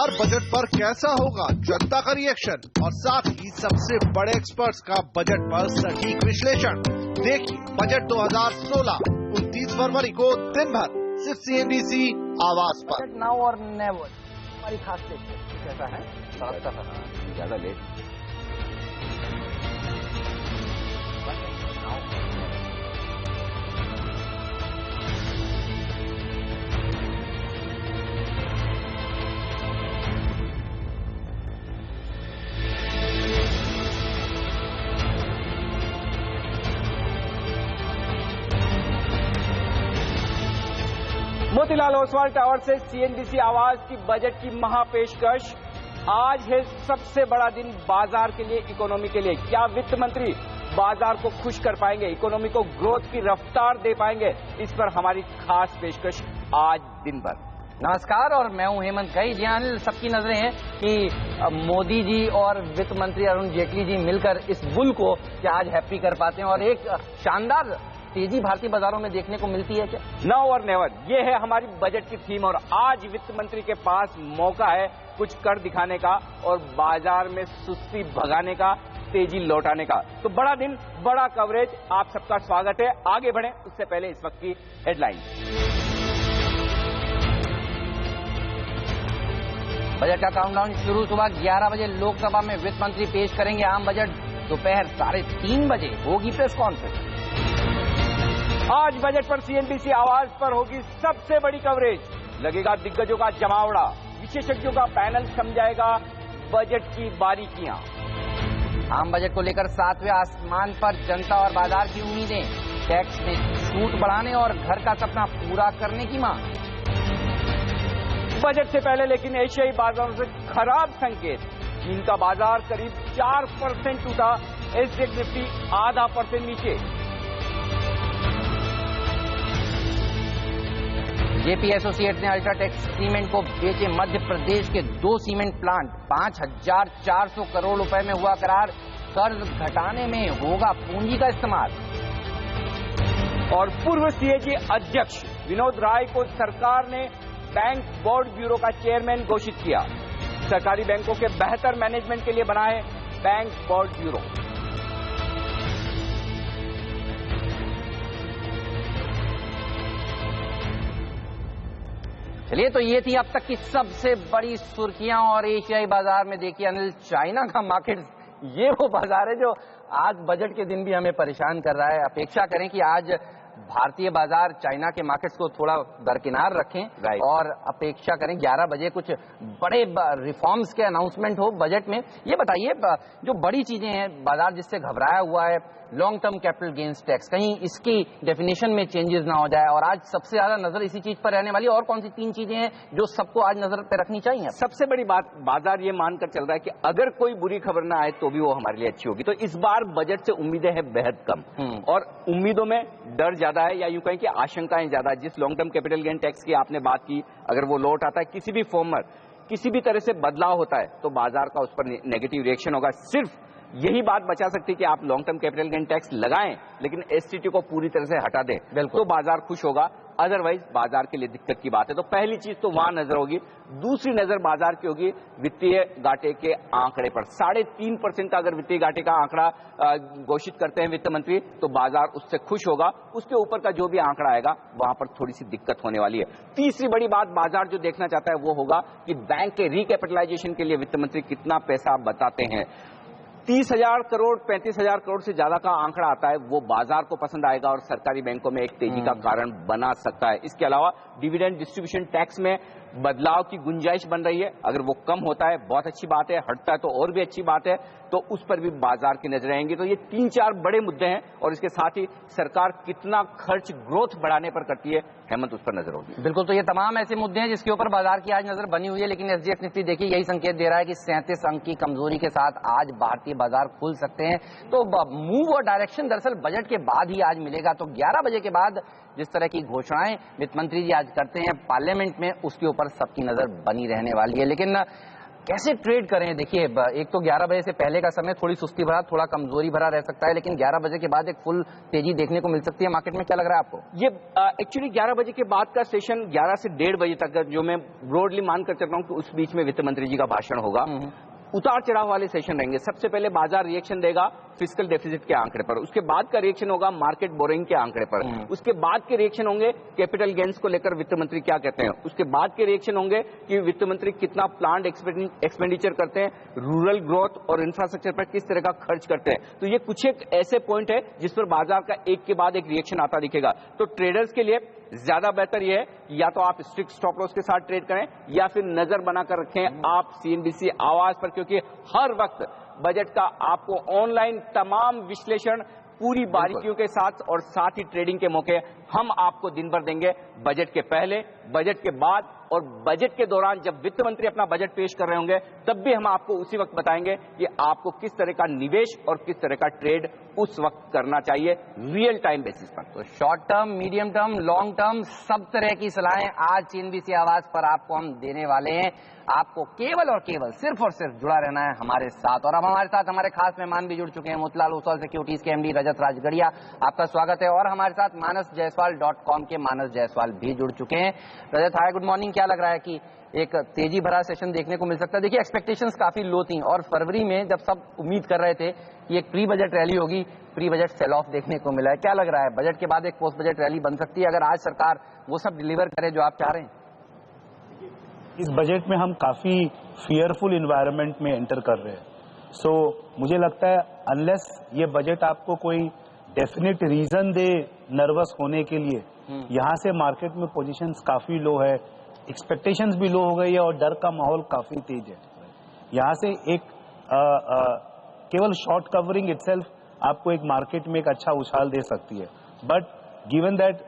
बार budget पर कैसा होगा जनता का रिएक्शन और साथ ही सबसे बड़े एक्सपर्ट्स का बजट पर सटीक विश्लेषण। देखिए बजट 2016 29 फरवरी को दिन भर सिर्फ CNBC आवाज पर। नाउ और नेवर हमारी खास कैसा है ज्यादा लेट। मोतीलाल ओसवाल टावर से CNBC आवाज की बजट की महापेशकश। आज है सबसे बड़ा दिन बाजार के लिए, इकोनॉमी के लिए। क्या वित्त मंत्री बाजार को खुश कर पाएंगे, इकोनॉमी को ग्रोथ की रफ्तार दे पाएंगे? इस पर हमारी खास पेशकश आज दिन भर। नमस्कार, और मैं हूं हेमंत कई। जी अनिल, सबकी नजरें हैं कि मोदी जी और वित्त मंत्री अरुण जेटली जी मिलकर इस बुल को क्या आज हैप्पी कर पाते हैं और एक शानदार तेजी भारतीय बाजारों में देखने को मिलती है क्या? नाउ और नेवर, ये है हमारी बजट की थीम। और आज वित्त मंत्री के पास मौका है कुछ कर दिखाने का और बाजार में सुस्ती भगाने का, तेजी लौटाने का। तो बड़ा दिन, बड़ा कवरेज, आप सबका स्वागत है। आगे बढ़े उससे पहले इस वक्त की हेडलाइन। बजट का काउंटडाउन शुरू सुबह 11 बजे लोकसभा में वित्त मंत्री पेश करेंगे आम बजट। दोपहर 3:30 बजे होगी प्रेस कॉन्फ्रेंस। आज बजट पर CNBC आवाज पर होगी सबसे बड़ी कवरेज। लगेगा दिग्गजों का जमावड़ा, विशेषज्ञों का पैनल समझाएगा बजट की बारीकियां। आम बजट को लेकर 7वें आसमान पर जनता और बाजार की उम्मीदें। टैक्स में छूट बढ़ाने और घर का सपना पूरा करने की मांग। बजट से पहले लेकिन एशियाई बाजारों से खराब संकेत। चीन का बाजार करीब 4% टूटा, SDX निफ्टी 0.5% नीचे। जेपी एसोसिएट ने अल्ट्राटेक सीमेंट को बेचे मध्य प्रदेश के 2 सीमेंट प्लांट। 5,400 करोड़ रुपए में हुआ करार। कर्ज घटाने में होगा पूंजी का इस्तेमाल। और पूर्व CAG अध्यक्ष विनोद राय को सरकार ने बैंक बोर्ड ब्यूरो का चेयरमैन घोषित किया। सरकारी बैंकों के बेहतर मैनेजमेंट के लिए बना है बैंक बोर्ड ब्यूरो। चलिए, तो ये थी अब तक की सबसे बड़ी सुर्खियां। और एशियाई बाजार में देखिए अनिल, चाइना का मार्केट ये वो बाजार है जो आज बजट के दिन भी हमें परेशान कर रहा है। अपेक्षा करें कि आज भारतीय बाजार चाइना के मार्केट्स को थोड़ा दरकिनार रखें और अपेक्षा करें 11 बजे कुछ बड़े रिफॉर्म्स के अनाउंसमेंट हो बजट में। ये बताइए, जो बड़ी चीजें हैं, बाजार जिससे घबराया हुआ है, long term capital gains tax, कहीं इसकी डेफिनेशन में चेंजेस ना हो जाए। और आज सबसे ज्यादा नजर इसी चीज पर रहने वाली है। और कौन सी 3 चीजें हैं जो सबको आज नजर पे रखनी चाहिए? सबसे बड़ी बात, बाजार ये मानकर चल रहा है कि अगर कोई बुरी खबर ना आए तो भी वो हमारे लिए अच्छी होगी। तो इस बार बजट से उम्मीदें हैं बेहद कम, और उम्मीदों में डर ज्यादा है, या यूं कहें कि आशंकाएं ज्यादा है। जिस long term capital gain tax की आपने बात की, अगर वो लौट आता है, किसी भी फॉर्म में किसी भी तरह से बदलाव होता है, तो बाजार का उस पर नेगेटिव रिएक्शन होगा। सिर्फ यही बात बचा सकती है कि आप long term capital gain tax लगाएं लेकिन STT को पूरी तरह से हटा दें, तो बाजार खुश होगा। अदरवाइज बाजार के लिए दिक्कत की बात है। तो पहली चीज तो वहां नजर होगी। दूसरी नजर बाजार की होगी वित्तीय घाटे के आंकड़े पर। 3.5% का अगर वित्तीय घाटे का आंकड़ा घोषित करते हैं वित्त मंत्री, तो बाजार उससे खुश होगा। उसके ऊपर का जो भी आंकड़ा आएगा वहां पर थोड़ी सी दिक्कत होने वाली है। तीसरी बड़ी बात बाजार जो देखना चाहता है वो होगा कि बैंक के रिकैपिटलाइजेशन के लिए वित्त मंत्री कितना पैसा बताते हैं। 30,000 करोड़ 35,000 करोड़ से ज्यादा का आंकड़ा आता है, वो बाजार को पसंद आएगा और सरकारी बैंकों में एक तेजी का कारण बना सकता है। इसके अलावा डिविडेंड डिस्ट्रीब्यूशन टैक्स में बदलाव की गुंजाइश बन रही है। अगर वो कम होता है बहुत अच्छी बात है, हटता है तो और भी अच्छी बात है। तो उस पर भी बाजार की नजर आएंगी। तो ये 3-4 बड़े मुद्दे हैं। और इसके साथ ही सरकार कितना खर्च ग्रोथ बढ़ाने पर करती है, हेमंत, उस पर नजर होगी। बिल्कुल, तो ये तमाम ऐसे मुद्दे हैं जिसके ऊपर बाजार की आज नजर बनी हुई है। लेकिन SGX निफ्टी देखिए यही संकेत दे रहा है कि 37 अंक की कमजोरी के साथ आज भारतीय बाजार खुल सकते हैं। तो मूव और डायरेक्शन दरअसल बजट के बाद ही आज मिलेगा। तो 11 बजे के बाद जिस तरह की घोषणाएं वित्त मंत्री जी आज करते हैं पार्लियामेंट में, उसके ऊपर सबकी नजर बनी रहने वाली है। लेकिन कैसे ट्रेड करें? देखिए, एक तो 11 बजे से पहले का समय थोड़ी सुस्ती भरा, थोड़ा कमजोरी भरा रह सकता है, लेकिन 11 बजे के बाद एक फुल तेजी देखने को मिल सकती है मार्केट में। क्या लग रहा है आपको? ये एक्चुअली 11 बजे के बाद का सेशन 11 से 1:30 बजे तक, जो मैं ब्रॉडली मान कर चल रहा हूँ कि उस बीच में वित्त मंत्री जी का भाषण होगा। उतार चढ़ाव वाले सेशन रहेंगे। सबसे पहले बाजार रिएक्शन देगा फिस्कल डेफिसिट के आंकड़े पर, उसके बाद का रिएक्शन होगा मार्केट बोरिंग के आंकड़े पर, उसके बाद के रिएक्शन होंगे कैपिटल गेन्स को लेकर वित्त मंत्री क्या कहते हैं, उसके बाद के रिएक्शन होंगे कि वित्त मंत्री कितना प्लान्ड एक्सपेंडिचर करते हैं, रूरल ग्रोथ और इंफ्रास्ट्रक्चर पर किस तरह का खर्च करते हैं। तो ये कुछ एक ऐसे पॉइंट है जिस पर बाजार का एक के बाद एक रिएक्शन आता दिखेगा। तो ट्रेडर्स के लिए ज्यादा बेहतर यह है या तो आप स्ट्रिक्ट स्टॉप लॉस के साथ ट्रेड करें या फिर नजर बनाकर रखें आप सीएनबीसी आवाज पर, क्योंकि हर वक्त बजट का आपको ऑनलाइन तमाम विश्लेषण पूरी बारीकियों के साथ और साथ ही ट्रेडिंग के मौके हम आपको दिन भर देंगे। बजट के पहले, बजट के बाद और बजट के दौरान जब वित्त मंत्री अपना बजट पेश कर रहे होंगे तब भी हम आपको उसी वक्त बताएंगे कि आपको किस तरह का निवेश और किस तरह का ट्रेड उस वक्त करना चाहिए रियल टाइम बेसिस पर। तो short term, medium term, long term, सब तरह की सलाहें आज सीएनबीसी आवाज पर आपको हम देने वाले हैं। आपको केवल और केवल सिर्फ और सिर्फ जुड़ा रहना है हमारे साथ। और अब हमारे साथ हमारे खास मेहमान भी जुड़ चुके हैं। मोतीलाल ओसवाल सिक्योरिटीज के एमडी रजत राजगढ़िया, आपका स्वागत है। और हमारे साथ manasjaiswal.com के मानस जायसवाल भी जुड़ चुके हैं। रजत, हाय, गुड मॉर्निंग। क्या लग रहा है कि एक तेजी भरा सेशन देखने को मिल सकता है? देखिए, एक्सपेक्टेशंस काफी लो थी और फरवरी में जब सब उम्मीद कर रहे थे कि एक प्री बजट रैली होगी, प्री बजट सेल ऑफ देखने को मिला है। क्या लग रहा है, बजट के बाद एक पोस्ट बजट रैली बन सकती है अगर आज सरकार वो सब डिलीवर करे जो आप चाह रहे हैं? इस बजट में हम काफी फियरफुल इन्वायरमेंट में एंटर कर रहे हैं। सो मुझे लगता है अनलेस ये बजट आपको कोई डेफिनेट रीजन दे नर्वस होने के लिए, यहाँ से मार्केट में पोजीशंस काफी लो है, एक्सपेक्टेशंस भी लो हो गई है और डर का माहौल काफी तेज है। यहाँ से एक केवल शॉर्ट कवरिंग इटसेल्फ आपको एक मार्केट में एक अच्छा उछाल दे सकती है। बट गिवन दैट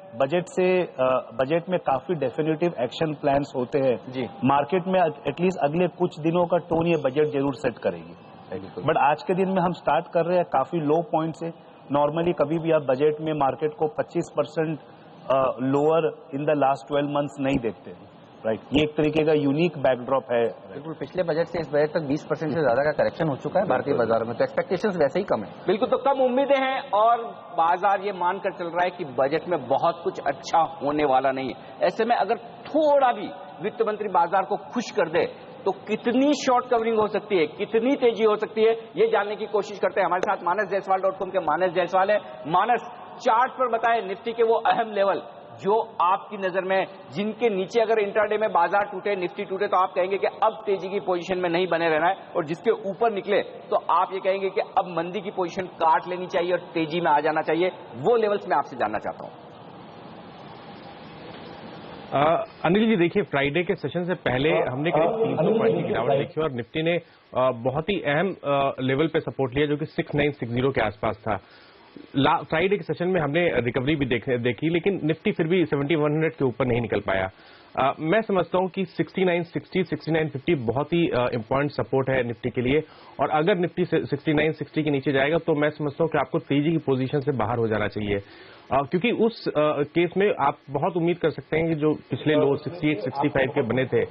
बजट में काफी डेफिनेटिव एक्शन प्लान्स होते हैं जी, मार्केट में एटलीस्ट अगले कुछ दिनों का टोन ये बजट जरूर सेट करेगी। बट आज के दिन में हम स्टार्ट कर रहे हैं काफी लो पॉइंट से। नॉर्मली कभी भी आप बजट में मार्केट को 25% lower in the last 12 months नहीं देखते, राइट। ये एक तरीके का यूनिक बैकड्रॉप है। बिल्कुल, पिछले बजट से इस बजट तक 20% से ज्यादा का करेक्शन हो चुका है भारतीय बाजार में, तो एक्सपेक्टेशंस वैसे ही कम है। बिल्कुल, तो कम उम्मीदें हैं और बाजार ये मानकर चल रहा है कि बजट में बहुत कुछ अच्छा होने वाला नहीं है। ऐसे में अगर थोड़ा भी वित्त मंत्री बाजार को खुश कर दे तो कितनी शॉर्ट कवरिंग हो सकती है, कितनी तेजी हो सकती है, ये जानने की कोशिश करते हैं। हमारे साथ manasjaiswal.com के मानस जायसवाल है। मानस, चार्ट पर बताए निफ्टी के वो अहम लेवल जो आपकी नजर में, जिनके नीचे अगर इंट्राडे में बाजार टूटे, निफ्टी टूटे, तो आप कहेंगे कि अब तेजी की पोजीशन में नहीं बने रहना है, और जिसके ऊपर निकले तो आप ये कहेंगे कि अब मंदी की पोजीशन काट लेनी चाहिए और तेजी में आ जाना चाहिए। वो लेवल्स मैं आपसे जानना चाहता हूं। अनिल जी, देखिए, फ्राइडे के सेशन से पहले हमने करीब 300 पॉइंट की गिरावट देखी और निफ्टी ने बहुत ही अहम लेवल पे सपोर्ट लिया जो कि 6960 के आसपास था। फ्राइडे के सेशन में हमने रिकवरी भी देखी, लेकिन निफ्टी फिर भी 7100 के ऊपर नहीं निकल पाया। मैं समझता हूं कि 6960, 6950 बहुत ही इंपॉर्टेंट सपोर्ट है निफ्टी के लिए, और अगर निफ्टी 6960 के नीचे जाएगा तो मैं समझता हूं कि आपको तेजी की पोजीशन से बाहर हो जाना चाहिए, क्योंकि उस केस में आप बहुत उम्मीद कर सकते हैं कि जो पिछले लो 68, 65 के बने थे,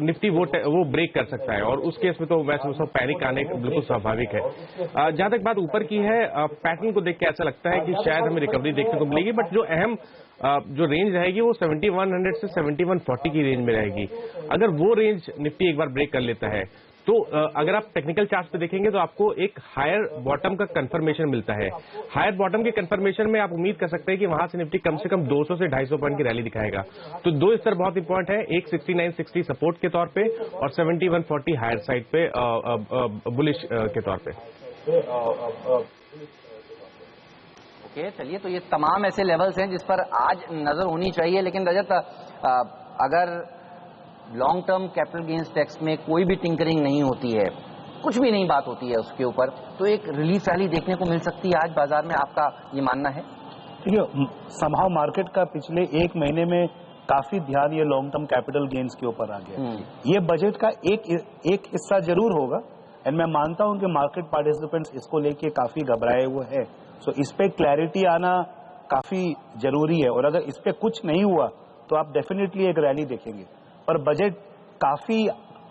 निफ्टी वो ब्रेक कर सकता है, और उस केस में तो मैं समझता हूं पैनिक आने बिल्कुल स्वाभाविक है। जहां तक बात ऊपर की है, पैटर्न को देख के ऐसा लगता है कि शायद हमें रिकवरी देखने को मिलेगी, बट जो अहम जो रेंज रहेगी वो 7100 से 7140 की रेंज में रहेगी। अगर वो रेंज निफ्टी एक बार ब्रेक कर लेता है तो अगर आप टेक्निकल चार्ट पे देखेंगे तो आपको एक हायर बॉटम का कंफर्मेशन मिलता है। हायर बॉटम के कंफर्मेशन में आप उम्मीद कर सकते हैं कि वहां से निफ्टी कम से कम 200 से 250 पॉइंट की रैली दिखाएगा। तो दो स्तर बहुत इंपॉर्टेंट है, एक 6960 सपोर्ट के तौर पे और 7140 हायर साइड पे बुलिश के तौर पे। ओके, चलिए, तो ये तमाम ऐसे लेवल्स हैं जिस पर आज नजर होनी चाहिए। लेकिन रजत, अगर long term capital gains tax में कोई भी टिंकरिंग नहीं होती है, कुछ भी नहीं बात होती है उसके ऊपर, तो एक रिलीफ रैली देखने को मिल सकती है आज बाजार में, आपका ये मानना है? देखिए, समहाउ मार्केट का पिछले एक महीने में काफी ध्यान ये लॉन्ग टर्म कैपिटल गेन्स के ऊपर आ गया। ये बजट का एक हिस्सा जरूर होगा, एंड मैं मानता हूं कि मार्केट पार्टिसिपेंट्स इसको लेके काफी घबराए हुए हैं। सो इस पे क्लैरिटी आना काफी जरूरी है, और अगर इस पे कुछ नहीं हुआ तो आप डेफिनेटली एक रैली देखेंगे। पर बजट काफी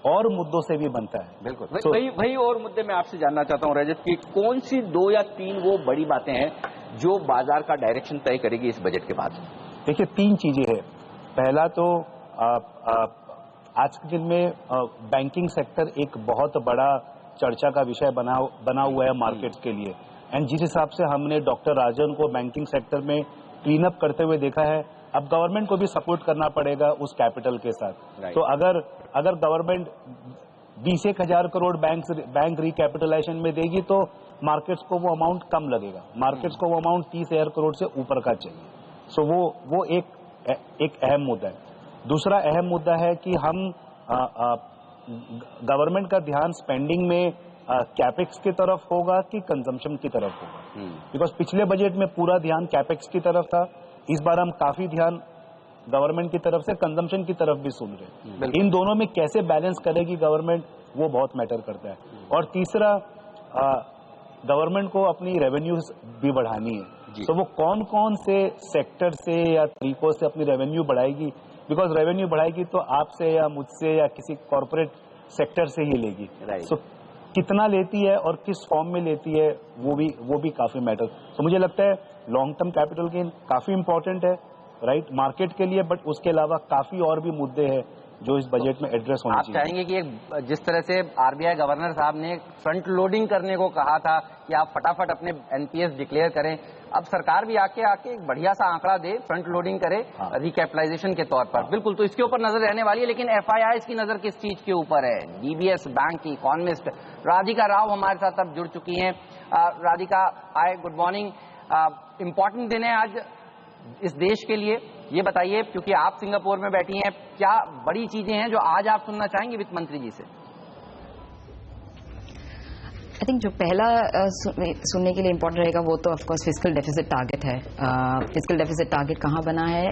और मुद्दों से भी बनता है। बिल्कुल वही और मुद्दे मैं आपसे जानना चाहता हूं रजत की कौन सी 2 या 3 वो बड़ी बातें हैं जो बाजार का डायरेक्शन तय करेगी इस बजट के बाद? देखिए 3 चीजें हैं। पहला तो आज के दिन में बैंकिंग सेक्टर एक बहुत बड़ा चर्चा का विषय बना हुआ है मार्केट्स के लिए, एंड जिस हिसाब से हमने डॉक्टर राजन को बैंकिंग सेक्टर में क्लीन अप करते हुए देखा है, अब गवर्नमेंट को भी सपोर्ट करना पड़ेगा उस कैपिटल के साथ। तो अगर गवर्नमेंट 20-1 हजार करोड़ बैंक रिकैपिटलाइजेशन में देगी तो मार्केट्स को वो अमाउंट कम लगेगा, मार्केट्स को वो अमाउंट 30,000 करोड़ से ऊपर का चाहिए। सो वो एक अहम मुद्दा है। दूसरा अहम मुद्दा है कि हम गवर्नमेंट का ध्यान स्पेंडिंग में कैपेक्स की तरफ होगा कि कंजम्पशन की तरफ होगा, बिकॉज पिछले बजट में पूरा ध्यान कैपेक्स की तरफ था, इस बार हम काफी ध्यान गवर्नमेंट की तरफ से कंजम्पशन की तरफ भी सुन रहे हैं। इन दोनों में कैसे बैलेंस करेगी गवर्नमेंट, वो बहुत मैटर करता है। और तीसरा, गवर्नमेंट को अपनी रेवेन्यूज भी बढ़ानी है, तो वो कौन कौन से सेक्टर से या तरीकों से अपनी रेवेन्यू बढ़ाएगी, बिकॉज रेवेन्यू बढ़ाएगी तो आपसे या मुझसे या किसी कॉर्पोरेट सेक्टर से ही लेगी। सो कितना लेती है और किस फॉर्म में लेती है वो भी काफी मैटर। तो मुझे लगता है लॉन्ग टर्म कैपिटल गेन काफी इंपॉर्टेंट है राइट मार्केट के लिए, बट उसके अलावा काफी और भी मुद्दे हैं जो इस बजट में एड्रेस होने चाहिए। आप चाहेंगे कि जिस तरह से आरबीआई गवर्नर साहब ने फ्रंट लोडिंग करने को कहा था कि आप फटाफट अपने एनपीएस डिक्लेयर करें, अब सरकार भी आके एक बढ़िया सा आंकड़ा दे, फ्रंट लोडिंग करे रिकैपिटलाइजेशन के तौर पर। बिल्कुल, तो इसके ऊपर नजर रहने वाली है। लेकिन एफआईआईज की नजर किस चीज के ऊपर है? डीबीएस बैंक की इकोनॉमिस्ट राधिका राव हमारे साथ अब जुड़ चुकी हैं। राधिका, हाय, गुड मॉर्निंग। इम्पोर्टेंट दिन है आज इस देश के लिए, ये बताइए, क्योंकि आप सिंगापुर में बैठी हैं, क्या बड़ी चीजें हैं जो आज आप सुनना चाहेंगे वित्त मंत्री जी से? आई थिंक जो पहला सुनने के लिए इम्पोर्टेंट रहेगा वो तो ऑफकोर्स फिस्कल डेफिसिट टारगेट है। फिस्कल डेफिसिट टारगेट कहाँ बना है,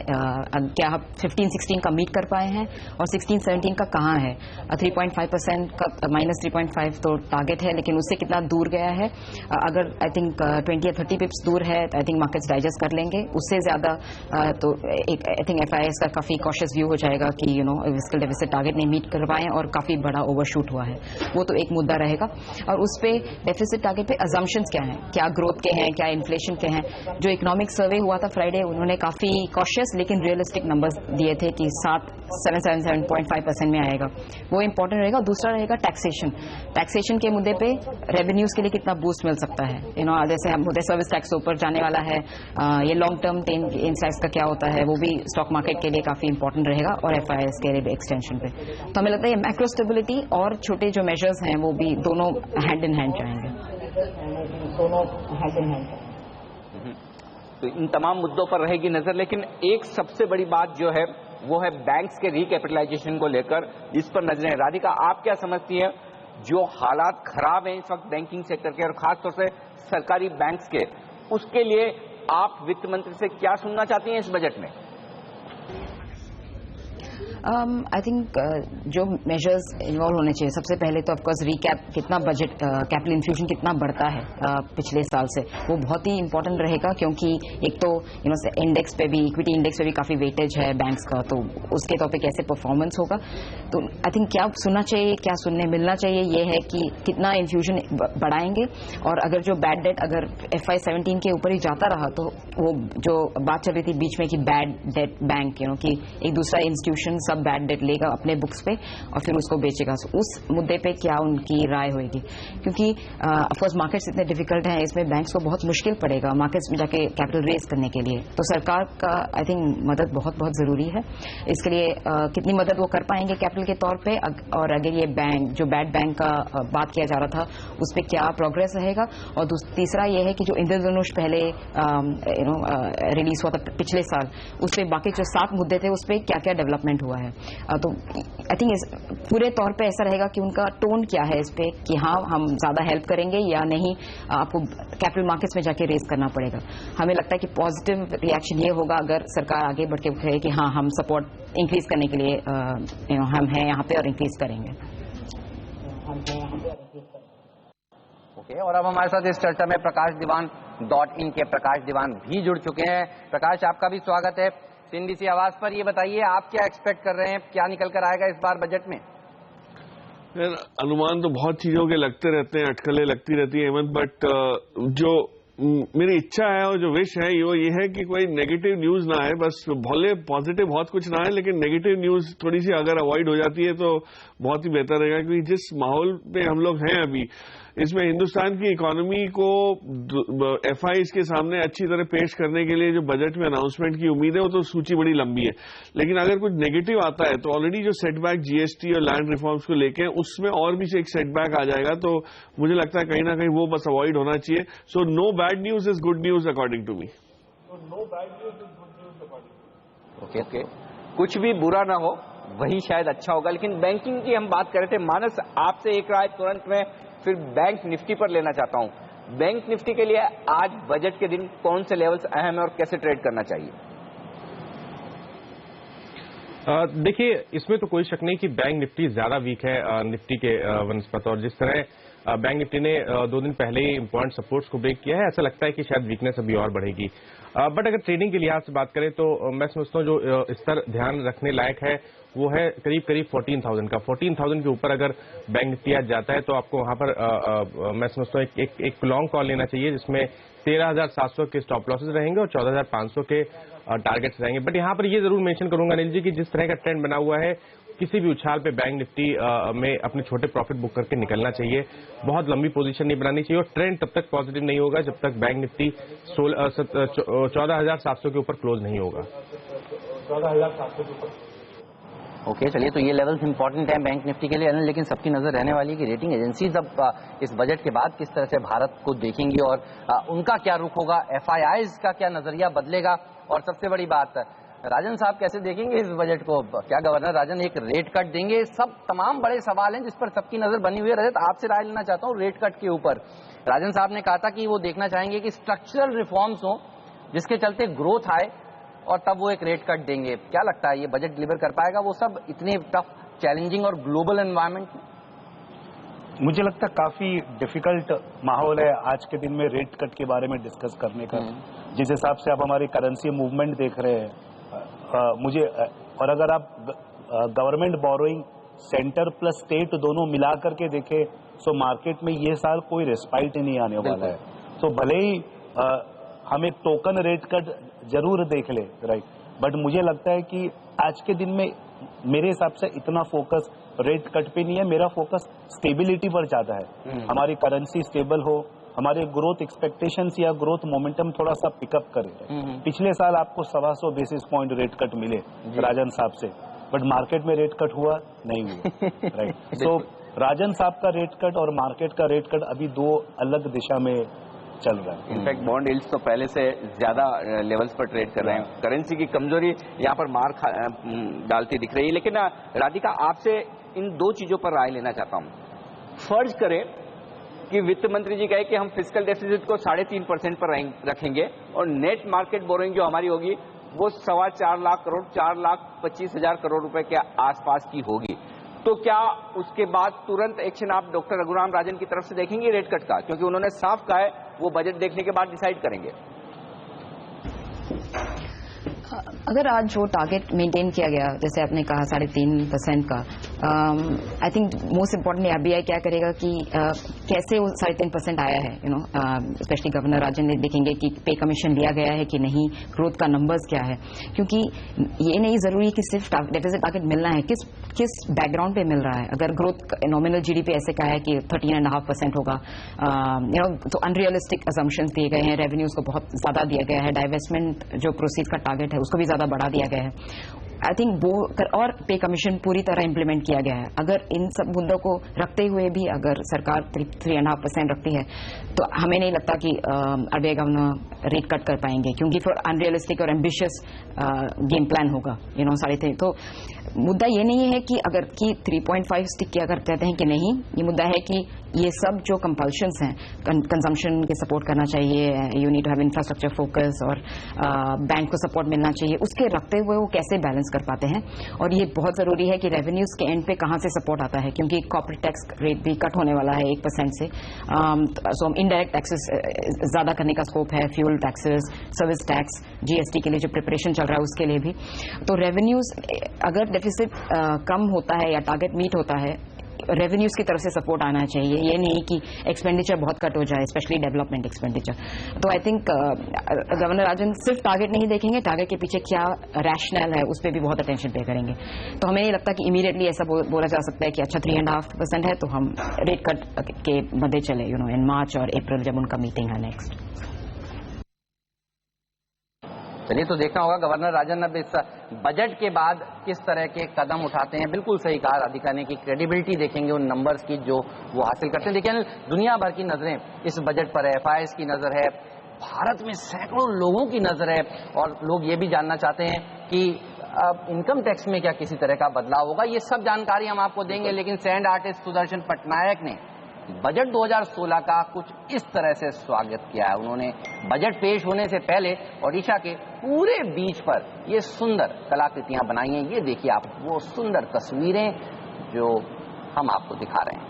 क्या आप 15-16 का मीट कर पाए हैं, और 16-17 का कहाँ है? 3.5% का -3.5 तो टारगेट है, लेकिन उससे कितना दूर गया है? अगर आई थिंक 20 या 30 पिप्स दूर है तो आई थिंक मार्केट्स डाइजेस्ट कर लेंगे। उससे ज्यादा तो एक आई थिंक एफआईआईएस का काफी कॉशियस व्यू हो जाएगा कि फिस्कल डेफिसिट टारगेट नहीं मीट कर पाए और काफी बड़ा ओवरशूट हुआ है, वो तो एक मुद्दा रहेगा। और उस पर डेफिसिट टारगेट पे अजम्पशंस क्या हैं, क्या ग्रोथ के हैं, क्या इन्फ्लेशन के हैं? जो इकोनॉमिक सर्वे हुआ था फ्राइडे, उन्होंने काफी कॉशियस लेकिन रियलिस्टिक नंबर्स दिए थे कि 7.5% में आएगा, वो इंपॉर्टेंट रहेगा। दूसरा रहेगा टैक्सेशन के मुद्दे पे रेवेन्यूज के लिए कितना बूस्ट मिल सकता है। जैसे मुद्दे सर्विस टैक्स ऊपर जाने वाला है, ये लॉन्ग टर्म टैक्स का क्या होता है, वो भी स्टॉक मार्केट के लिए काफी इंपॉर्टेंट रहेगा, और एफआईआईएस के लिए भी एक्सटेंशन पे। तो हमें लगता है ये मैक्रो स्टेबिलिटी और छोटे जो मेजर्स हैं वो भी दोनों हैंड इन हैंड जाएंगे, दोनों हैंड इन हैंड। तो इन तमाम मुद्दों पर रहेगी नजर, लेकिन एक सबसे बड़ी बात जो है वो है बैंक्स के रिकैपिटलाइजेशन को लेकर, इस पर नजरें। राधिका, आप क्या समझती हैं, जो हालात खराब हैं इस वक्त बैंकिंग सेक्टर के और खासतौर से सरकारी बैंक्स के, उसके लिए आप वित्त मंत्री से क्या सुनना चाहती हैं इस बजट में? आई थिंक जो मेजर्स इन्वॉल्व होने चाहिए, सबसे पहले तो ऑफकोर्स रिकैप कितना बजट कैपिटल इन्फ्यूजन कितना बढ़ता है पिछले साल से, वो बहुत ही इंपॉर्टेंट रहेगा, क्योंकि एक तो इंडेक्स पे भी, इक्विटी इंडेक्स पे भी काफी वेटेज है बैंक्स का, तो उसके तौर पे कैसे परफॉर्मेंस होगा। तो आई थिंक क्या सुनना चाहिए, क्या सुनने मिलना चाहिए, ये है कि कितना इन्फ्यूजन बढ़ाएंगे, और अगर जो बैड डेट अगर FY17 के ऊपर ही जाता रहा तो वो जो बात चल रही थी बीच में कि बैड डेट बैंक कि एक दूसरा इंस्टीट्यूशन सब बैड डेट लेगा अपने बुक्स पे और फिर उसको बेचेगा, उस मुद्दे पे क्या उनकी राय होगी? क्योंकि ऑफकोर्स मार्केट्स इतने डिफिकल्ट हैं, इसमें बैंक्स को बहुत मुश्किल पड़ेगा मार्केट्स में जाके कैपिटल रेज करने के लिए, तो सरकार का आई थिंक मदद बहुत बहुत जरूरी है। इसके लिए कितनी मदद वो कर पाएंगे कैपिटल के तौर पे, और अगर ये बैंक जो बैड बैंक का बात किया जा रहा था उस पर क्या प्रोग्रेस रहेगा, और तीसरा ये है कि जो इंद्रधनुष पहले रिलीज हुआ था पिछले साल, उस पर बाकी जो 7 मुद्दे थे उस पर क्या क्या डेवलपमेंट हुआ है। तो आई थिंक पूरे तौर पे ऐसा रहेगा कि उनका टोन क्या है इस पे, कि हाँ हम ज्यादा हेल्प करेंगे या नहीं, आपको कैपिटल मार्केट्स में जाके रेज करना पड़ेगा। हमें लगता है कि पॉजिटिव रिएक्शन ये होगा अगर सरकार आगे बढ़ के कहे कि हाँ हम सपोर्ट इंक्रीज करने के लिए हम हैं यहाँ पे और इंक्रीज करेंगे। ओके, और अब हमारे साथ इस चर्चा में प्रकाश दीवान .in के प्रकाश दीवान भी जुड़ चुके हैं। प्रकाश, आपका भी स्वागत है CNBC आवाज पर। ये बताइए, आप क्या एक्सपेक्ट कर रहे हैं, क्या निकल कर आएगा इस बार बजट में? अनुमान तो बहुत चीजों के लगते रहते हैं, अटकलें लगती रहती है हेमंत, बट जो मेरी इच्छा है और जो विश है वो ये है कि कोई नेगेटिव न्यूज ना आए, बस भले पॉजिटिव बहुत कुछ ना आए, लेकिन नेगेटिव न्यूज थोड़ी सी अगर अवॉइड हो जाती है तो बहुत ही बेहतर रहेगा। क्योंकि जिस माहौल में हम लोग हैं अभी, इसमें हिंदुस्तान की इकोनॉमी को एफआईज के सामने अच्छी तरह पेश करने के लिए जो बजट में अनाउंसमेंट की उम्मीद है वो तो सूची बड़ी लंबी है, लेकिन अगर कुछ नेगेटिव आता है तो ऑलरेडी जो सेटबैक जीएसटी और लैंड रिफॉर्म्स को लेके उसमें और भी एक सेटबैक आ जाएगा, तो मुझे लगता है कहीं ना कहीं वो बस अवॉइड होना चाहिए। So no bad news is good news according to me. Okay, कुछ भी बुरा ना हो वही शायद अच्छा होगा। लेकिन बैंकिंग की हम बात कर रहे थे, मानस आपसे एक राय तुरंत में फिर बैंक निफ्टी पर लेना चाहता हूं। बैंक निफ्टी के लिए आज बजट के दिन कौन से लेवल्स अहम है और कैसे ट्रेड करना चाहिए? देखिए, इसमें तो कोई शक नहीं कि बैंक निफ्टी ज्यादा वीक है निफ्टी के वनस्पत, और जिस तरह बैंक निफ्टी ने 2 दिन पहले ही इंपॉर्टेंट सपोर्ट्स को ब्रेक किया है, ऐसा लगता है कि शायद वीकनेस अभी और बढ़ेगी। बट अगर ट्रेडिंग के लिहाज से बात करें तो मैं समझता हूं जो स्तर ध्यान रखने लायक है वो है करीब 14,000 का। 14,000 के ऊपर अगर बैंक निफ्टी आज जाता है तो आपको वहां पर मैं समझता हूं एक लॉन्ग कॉल लेना चाहिए, जिसमें 13,700 के स्टॉप लॉसेज रहेंगे और 14,500 के टारगेट्स रहेंगे। बट यहाँ पर ये जरूर मेंशन करूंगा अनिल जी कि जिस तरह का ट्रेंड बना हुआ है, किसी भी उछाल पे बैंक निफ्टी में अपने छोटे प्रॉफिट बुक करके निकलना चाहिए, बहुत लंबी पोजीशन नहीं बनानी चाहिए, और ट्रेंड तब तक पॉजिटिव नहीं होगा जब तक बैंक निफ्टी 14,700 के ऊपर क्लोज नहीं होगा। 14,700 के ऊपर। ओके, चलिए, तो ये लेवल्स इंपॉर्टेंट हैं बैंक निफ्टी के लिए, लेकिन सबकी नजर रहने वाली है कि रेटिंग एजेंसीज अब इस बजट के बाद किस तरह से भारत को देखेंगी और उनका क्या रुख होगा, एफआईआईज का क्या नजरिया बदलेगा, और सबसे बड़ी बात राजन साहब कैसे देखेंगे इस बजट को? क्या गवर्नर राजन एक रेट कट देंगे? सब तमाम बड़े सवाल हैं जिस पर सबकी नजर बनी हुई है। रजत, आपसे राय लेना चाहता हूँ रेट कट के ऊपर। राजन साहब ने कहा था कि वो देखना चाहेंगे कि स्ट्रक्चरल रिफॉर्म्स हो जिसके चलते ग्रोथ आए, और तब वो एक रेट कट देंगे। क्या लगता है ये बजट डिलीवर कर पाएगा वो सब इतने टफ, चैलेंजिंग और ग्लोबल एनवायरनमेंट में? मुझे लगता है काफी डिफिकल्ट माहौल है आज के दिन में रेट कट के बारे में डिस्कस करने का। जिस हिसाब से आप हमारी करेंसी मूवमेंट देख रहे हैं, मुझे, और अगर आप government borrowing centre plus state दोनों मिला करके देखें तो मार्केट में ये साल कोई रेस्पाइट नहीं आने वाला है। तो भले ही हम एक टोकन रेट कट जरूर देख ले, राइट, बट मुझे लगता है कि आज के दिन में मेरे हिसाब से इतना फोकस रेट कट पे नहीं है, मेरा फोकस स्टेबिलिटी पर ज्यादा है। हमारी करेंसी स्टेबल हो, हमारे ग्रोथ एक्सपेक्टेशंस या ग्रोथ मोमेंटम थोड़ा सा पिकअप करे। पिछले साल आपको 125 बेसिस पॉइंट रेट कट मिले राजन साहब से, बट मार्केट में रेट कट हुआ नहीं हुआ, राइट। सो राजन साहब का रेट कट और मार्केट का रेट कट अभी 2 अलग दिशा में चल रहा है। इनफैक्ट बॉन्ड यील्ड्स तो पहले से ज्यादा लेवल्स पर ट्रेड कर रहे हैं। करेंसी की कमजोरी यहाँ पर मार डालती दिख रही है। लेकिन राधिका, आपसे इन 2 चीजों पर राय लेना चाहता हूँ। फर्ज करें कि वित्त मंत्री जी कहे कि हम फिस्कल डेफिसिट को 3.5% पर रखेंगे और नेट मार्केट बोरोइंग जो हमारी होगी वो 4.25 लाख करोड़, 4,25,000 करोड़ रुपए के आसपास की होगी, तो क्या उसके बाद तुरंत एक्शन आप डॉक्टर रघुराम राजन की तरफ से देखेंगे रेट कट का? क्योंकि उन्होंने साफ कहा है वो बजट देखने के बाद डिसाइड करेंगे। अगर आज जो टारगेट मेंटेन किया गया, जैसे आपने कहा 3.5% का, I think most importantly RBI क्या करेगा कि कैसे वो 3.5% आया है, यू नो, स्पेशली गवर्नर राजन ने देखेंगे कि पे कमीशन लिया गया है कि नहीं, ग्रोथ का नंबर्स क्या है, क्योंकि ये नहीं जरूरी कि सिर्फ डेफिसिट टारगेट मिलना है, किस बैकग्राउंड पे मिल रहा है। अगर ग्रोथ नॉमिनल जीडीपी ऐसे कहा है कि 13.5% होगा, यू नो, तो अनरियलिस्टिक असम्पशंस दिए गए हैं, रेवेन्यूज को बहुत ज्यादा दिया गया है, डाइवेस्टमेंट जो प्रोसीड का टारगेट है उसको भी ज्यादा बढ़ा दिया गया है। आई थिंक वो और पे कमीशन पूरी तरह इंप्लीमेंट किया गया है। अगर इन सब मुद्दों को रखते हुए भी अगर सरकार 3.5% रखती है तो हमें नहीं लगता कि आरबीआई गवर्नर रेट कट कर पाएंगे, क्योंकि फिर अनरियलिस्टिक और एम्बिशियस गेम प्लान होगा, यू नो, 3.5। तो मुद्दा ये नहीं है कि अगर कि 3.5 स्टिक किया कर कहते हैं कि नहीं, ये मुद्दा है कि ये सब जो कंपल्शंस हैं, कंजम्पशन के सपोर्ट करना चाहिए, you need to have infrastructure focus, और बैंक को सपोर्ट मिलना चाहिए, उसके रखते हुए वो कैसे बैलेंस कर पाते हैं। और ये बहुत जरूरी है कि रेवेन्यूज के एंड पे कहाँ से सपोर्ट आता है, क्योंकि कॉर्पोरेट टैक्स रेट भी कट होने वाला है 1% से, सो इनडायरेक्ट टैक्सेस ज्यादा करने का स्कोप है, fuel taxes, service tax, GST के लिए जो प्रिपरेशन चल रहा है उसके लिए भी। तो रेवेन्यूज अगर डेफिसिट कम होता है या टारगेट मीट होता है, रेवेन्यूज की तरफ से सपोर्ट आना चाहिए, ये नहीं कि एक्सपेंडिचर बहुत कट हो जाए, स्पेशली डेवलपमेंट एक्सपेंडिचर। तो आई थिंक गवर्नर राजन सिर्फ टारगेट नहीं देखेंगे, टारगेट के पीछे क्या रैशनल है उस पर भी बहुत अटेंशन पे करेंगे। तो हमें नहीं लगता कि इमीडिएटली ऐसा बोला जा सकता है कि अच्छा 3.5% है तो हम रेट कट के मध्य चले इन मार्च और अप्रैल जब उनका मीटिंग है नेक्स्ट। चलिए, तो देखना होगा गवर्नर राजन अब इस बजट के बाद किस तरह के कदम उठाते हैं। बिल्कुल सही कहा राधिका ने कि क्रेडिबिलिटी देखेंगे उन नंबर्स की जो वो हासिल करते हैं। देखिए, दुनिया भर की नजरें इस बजट पर है, FIS की नजर है, भारत में सैकड़ों लोगों की नजर है और लोग ये भी जानना चाहते हैं कि इनकम टैक्स में क्या किसी तरह का बदलाव होगा। ये सब जानकारी हम आपको देंगे, लेकिन सैंड आर्टिस्ट सुदर्शन पटनायक ने बजट 2016 का कुछ इस तरह से स्वागत किया है। उन्होंने बजट पेश होने से पहले ओडिशा के पूरे बीच पर ये सुंदर कलाकृतियां बनाई हैं। ये देखिए आप वो सुंदर तस्वीरें जो हम आपको दिखा रहे हैं।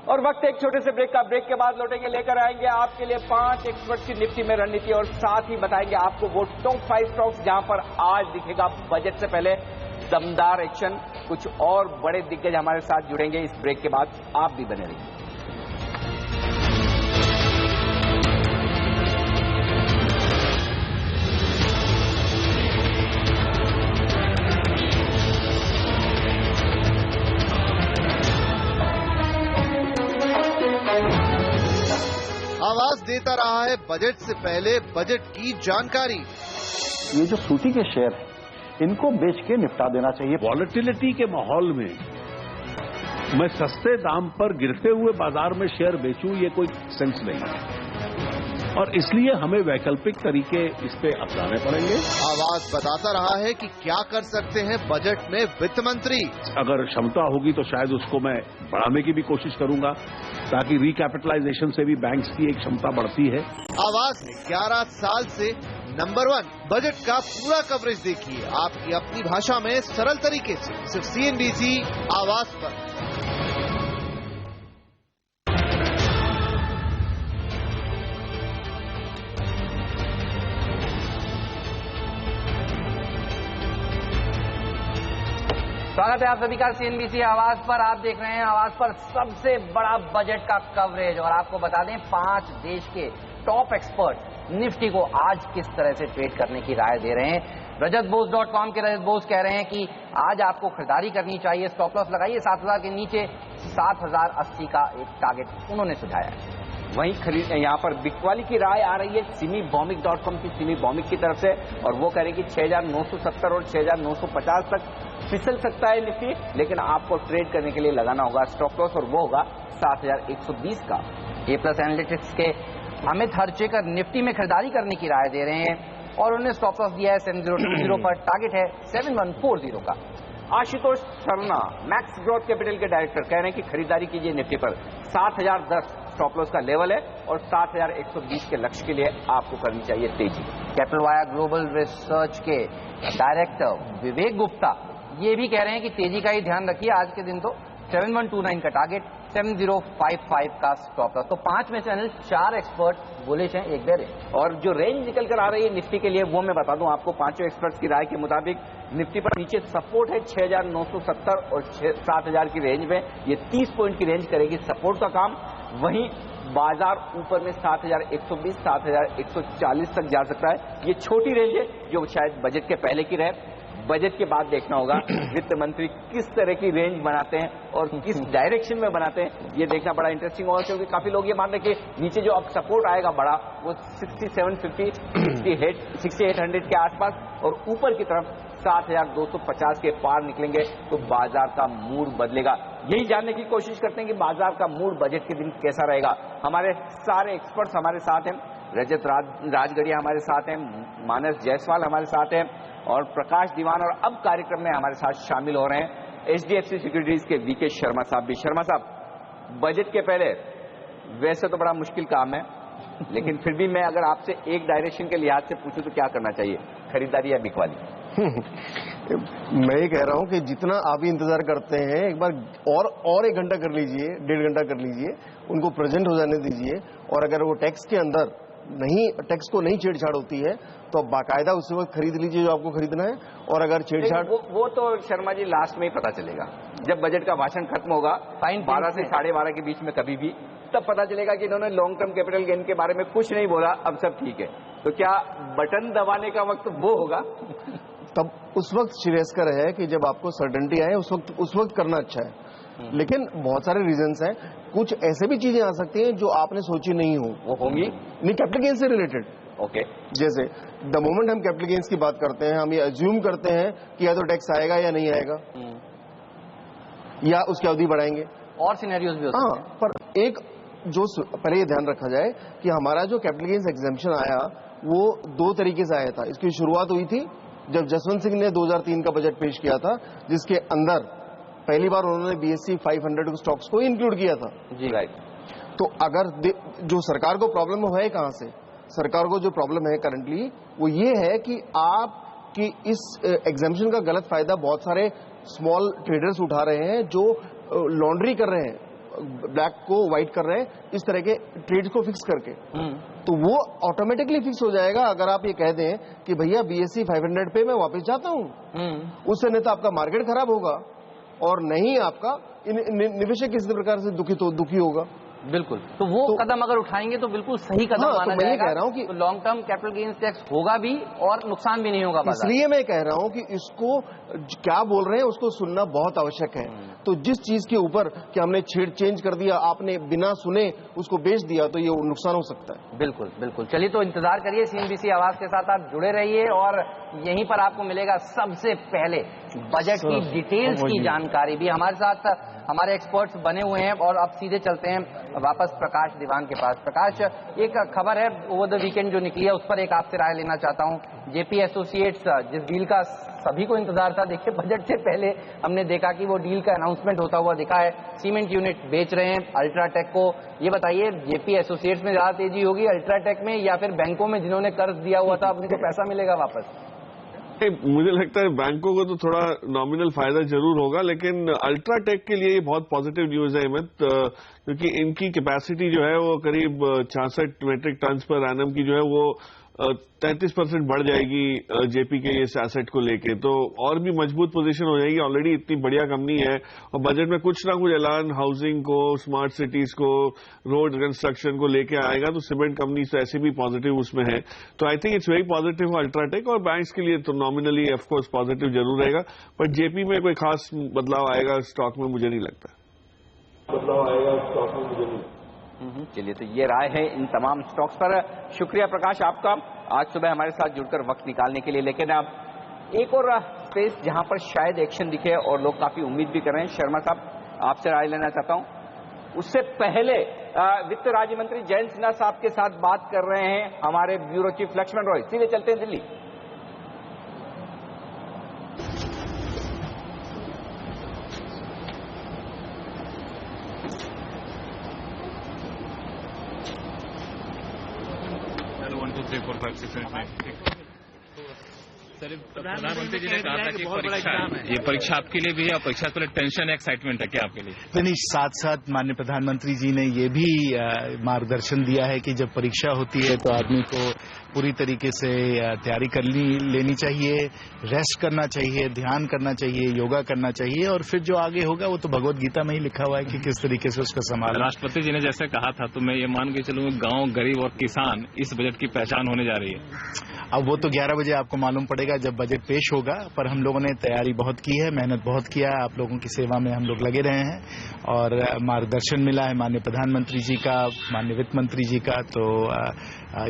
और वक्त एक छोटे से ब्रेक का। ब्रेक के बाद लौटेंगे, लेकर आएंगे आपके लिए 5 एक्सपर्ट्स की निफ्टी में रणनीति और साथ ही बताएंगे आपको वो टॉप 5 स्टॉक्स जहां पर आज दिखेगा बजट से पहले दमदार एक्शन। कुछ और बड़े दिग्गज हमारे साथ जुड़ेंगे इस ब्रेक के बाद, आप भी बने रहिए। आवाज देता रहा है बजट से पहले बजट की जानकारी। ये जो सूटी के शेयर है इनको बेच के निपटा देना चाहिए। वॉलेटिलिटी के माहौल में मैं सस्ते दाम पर गिरते हुए बाजार में शेयर बेचूं, ये कोई सेंस नहीं है और इसलिए हमें वैकल्पिक तरीके इस पे अपनाने पड़ेंगे। आवाज बताता रहा है कि क्या कर सकते हैं बजट में वित्त मंत्री। अगर क्षमता होगी तो शायद उसको मैं बढ़ाने की भी कोशिश करूंगा ताकि रिकैपिटलाइजेशन से भी बैंक्स की एक क्षमता बढ़ती है। आवाज ने 11 साल से नंबर 1 बजट का पूरा कवरेज देखिए आपकी अपनी भाषा में सरल तरीके से, सिर्फ CNBC आवाज पर। स्वागत है आप सभी का CNBC आवाज पर। आप देख रहे हैं आवाज पर सबसे बड़ा बजट का कवरेज। और आपको बता दें 5 देश के टॉप एक्सपर्ट निफ्टी को आज किस तरह से ट्रेड करने की राय दे रहे हैं। rajatbose.com के रजत बोस कह रहे हैं कि आज आपको खरीदारी करनी चाहिए, स्टॉप लॉस लगाइए 7000 के नीचे, 7080 का एक टारगेट उन्होंने सुझाया है। वहीं खरीद यहाँ पर बिकवाली की राय आ रही है simibomik.com की सिमी की तरफ से और वो कह रहे हैं कि 6970 और 6950 तक फिसल सकता है निफ्टी, लेकिन आपको ट्रेड करने के लिए लगाना होगा स्टॉप लॉस और वो होगा 7120 का। A+ एनालिटिक्स के अमित हरचेकर निफ्टी में खरीदारी करने की राय दे रहे हैं और उन्होंने स्टॉप लॉस दिया है 7020 पर, टारगेट है 7140 का। Ashutosh Sharma max growth capital के डायरेक्टर कह रहे हैं कि खरीदारी कीजिए निफ्टी पर, 7010 स्टॉप लॉस का लेवल है और 7120 के लक्ष्य के लिए आपको करनी चाहिए तेजी। कैपिटल वाया ग्लोबल रिसर्च के डायरेक्टर विवेक गुप्ता ये भी कह रहे हैं कि तेजी का ही ध्यान रखिए, आज के दिन तो 7129 का टारगेट, 7055 का स्टॉप लॉस। तो 5 में से 4 एक्सपर्ट बुलिश हैं, एक बेर। और जो रेंज निकल कर आ रही है निफ्टी के लिए वो मैं बता दूं आपको, 5 एक्सपर्ट्स की राय के मुताबिक निफ्टी पर नीचे सपोर्ट है 6970 और 7000 की रेंज में, ये 30 पॉइंट की रेंज करेगी सपोर्ट का काम। वहीं बाजार ऊपर में 7120 7140 तक जा सकता है। ये छोटी रेंज है जो शायद बजट के पहले की रहे। बजट के बाद देखना होगा वित्त मंत्री किस तरह की रेंज बनाते हैं और किस डायरेक्शन में बनाते हैं, ये देखना बड़ा इंटरेस्टिंग होगा, क्योंकि काफी लोग ये मान रहे हैं कि नीचे जो अब सपोर्ट आएगा बड़ा वो 6750 6800 के आसपास और ऊपर की तरफ 7250 के पार निकलेंगे तो बाजार का मूड बदलेगा। यही जानने की कोशिश करते हैं कि बाजार का मूड बजट के दिन कैसा रहेगा। हमारे सारे एक्सपर्ट्स हमारे साथ हैं, रजत राजगढ़िया हमारे साथ हैं, मानस जायसवाल हमारे साथ हैं और प्रकाश दीवान, और अब कार्यक्रम में हमारे साथ शामिल हो रहे हैं HDFC सिक्योरिटीज के VK शर्मा साहब भी। शर्मा साहब, बजट के पहले वैसे तो बड़ा मुश्किल काम है, लेकिन फिर भी मैं अगर आपसे एक डायरेक्शन के लिहाज से पूछूं तो क्या करना चाहिए, खरीदारी या बिकवाली? मैं ये कह रहा हूं कि जितना आप इंतजार करते हैं एक बार और 1 घंटा कर लीजिए, 1.5 घंटा कर लीजिए, उनको प्रेजेंट हो जाने दीजिए। और अगर वो टैक्स के अंदर टैक्स को नहीं छेड़छाड़ होती है तो आप बाकायदा उसी वक्त खरीद लीजिए जो आपको खरीदना है। और अगर छेड़छाड़ वो तो शर्मा जी लास्ट में ही पता चलेगा, जब बजट का भाषण खत्म होगा 12 से 12:30 के बीच में कभी भी, तब पता चलेगा कि इन्होंने लॉन्ग टर्म कैपिटल गेन के बारे में कुछ नहीं बोला, अब सब ठीक है। तो क्या बटन दबाने का वक्त वो होगा? तब उस वक्त श्रेयस्कर है कि जब आपको सर्टेनिटी आए उस वक्त करना अच्छा है। लेकिन बहुत सारे रीजंस हैं, कुछ ऐसे भी चीजें आ सकती हैं जो आपने सोची नहीं हो, वो होंगी नहीं कैपिटल गेन से रिलेटेड। ओके, जैसे द मोमेंट हम कैपिटल गेन्स की बात करते हैं, हम ये अज्यूम करते हैं कि या तो टैक्स आएगा या नहीं आएगा, या उसकी अवधि बढ़ाएंगे, और सिनेरियोज भी होते हैं। पर एक जो पहले ये ध्यान रखा जाए कि हमारा जो कैपिटल गेन्स एग्जेम्पशन आया वो 2 तरीके से आया था। इसकी शुरुआत हुई थी जब जसवंत सिंह ने 2003 का बजट पेश किया था, जिसके अंदर पहली बार उन्होंने BSE 500 स्टॉक्स को इंक्लूड किया था। जी राइट। तो अगर जो सरकार को प्रॉब्लम है कहां से, सरकार को जो प्रॉब्लम है करंटली वो ये है कि आपकी इस एग्जेम्पशन का गलत फायदा बहुत सारे स्मॉल ट्रेडर्स उठा रहे हैं जो लॉन्ड्री कर रहे हैं, ब्लैक को व्हाइट कर रहे हैं, इस तरह के ट्रेड्स को फिक्स करके। तो वो ऑटोमेटिकली फिक्स हो जाएगा अगर आप ये कह दें कि भैया BSE 500 पे मैं वापस जाता हूं। उससे नहीं तो आपका मार्केट खराब होगा और नहीं आपका निवेशक किसी प्रकार से दुखी होगा। बिल्कुल। तो वो कदम अगर उठाएंगे तो बिल्कुल सही कदम माना तो जाएगा। कह रहा हूं कि तो long term capital gains tax होगा भी और नुकसान भी नहीं होगा बाजार। इसलिए मैं कह रहा हूं कि इसको क्या बोल रहे हैं उसको सुनना बहुत आवश्यक है। तो जिस चीज के ऊपर कि हमने चेंज कर दिया, आपने बिना सुने उसको बेच दिया, तो ये नुकसान हो सकता है। बिल्कुल बिल्कुल। चलिए तो इंतजार करिए, CNBC आवाज के साथ आप जुड़े रहिए और यहीं पर आपको मिलेगा सबसे पहले बजट की डिटेल्स की जानकारी भी। हमारे साथ हमारे एक्सपर्ट्स बने हुए हैं और अब सीधे चलते हैं वापस प्रकाश दीवान के पास। प्रकाश, एक खबर है ओवर द वीकेंड जो निकली है, उस पर एक आपसे राय लेना चाहता हूं। JP एसोसिएट्स, जिस डील का सभी को इंतजार था, देखिए बजट से पहले हमने देखा कि वो डील का अनाउंसमेंट होता हुआ दिखा है। सीमेंट यूनिट बेच रहे हैं अल्ट्राटेक को। ये बताइए, JP एसोसिएट्स में ज्यादा तेजी होगी अल्ट्राटेक में, या फिर बैंकों में जिन्होंने कर्ज दिया हुआ था उनको पैसा मिलेगा वापस? मुझे लगता है बैंकों को तो थोड़ा नॉमिनल फायदा जरूर होगा, लेकिन अल्ट्राटेक के लिए ये बहुत पॉजिटिव न्यूज है हिम्मत, क्योंकि इनकी कैपेसिटी जो है वो करीब 66 मेट्रिक टन पर एनम की जो है वो 33% बढ़ जाएगी JP के इस एसेट को लेके, तो और भी मजबूत पोजीशन हो जाएगी। ऑलरेडी इतनी बढ़िया कंपनी है और बजट में कुछ ना कुछ ऐलान हाउसिंग को, स्मार्ट सिटीज को, रोड कंस्ट्रक्शन को लेके आएगा, तो सीमेंट कंपनी तो ऐसे भी पॉजिटिव उसमें है। तो I think it's very positive UltraTech, और बैंक्स के लिए तो नॉमिनली ऑफकोर्स पॉजिटिव जरूर रहेगा, बट JP में कोई खास बदलाव आएगा स्टॉक में मुझे नहीं लगता। चलिए, तो ये राय है इन तमाम स्टॉक्स पर। शुक्रिया प्रकाश आपका आज सुबह हमारे साथ जुड़कर वक्त निकालने के लिए। लेकिन अब एक और स्पेस जहां पर शायद एक्शन दिखे और लोग काफी उम्मीद भी कर रहे हैं, शर्मा साहब आपसे राय लेना चाहता हूं। उससे पहले वित्त राज्य मंत्री जयंत सिन्हा साहब के साथ बात कर रहे हैं हमारे ब्यूरो चीफ लक्ष्मण रॉय। सीधे चलते हैं दिल्ली। प्रधानमंत्री जी ने कहा था कि ये परीक्षा आपके लिए भी है और परीक्षा के लिए टेंशन है, एक्साइटमेंट है क्या आपके लिए? नहीं, साथ साथ माननीय प्रधानमंत्री जी ने ये भी मार्गदर्शन दिया है कि जब परीक्षा होती है तो आदमी को पूरी तरीके से तैयारी कर लेनी चाहिए, रेस्ट करना चाहिए, ध्यान करना चाहिए, योगा करना चाहिए, और फिर जो आगे होगा वो तो भगवत गीता में ही लिखा हुआ है कि किस तरीके से उसका संभाल। राष्ट्रपति जी ने जैसे कहा था, तो मैं ये मान के चलूँ गांव, गरीब और किसान इस बजट की पहचान होने जा रही है। अब वो तो 11 बजे आपको मालूम पड़ेगा जब बजट पेश होगा, पर हम लोगों ने तैयारी बहुत की है, मेहनत बहुत किया है, आप लोगों की सेवा में हम लोग लगे रहे हैं और मार्गदर्शन मिला है माननीय प्रधानमंत्री जी का, माननीय वित्त मंत्री जी का, तो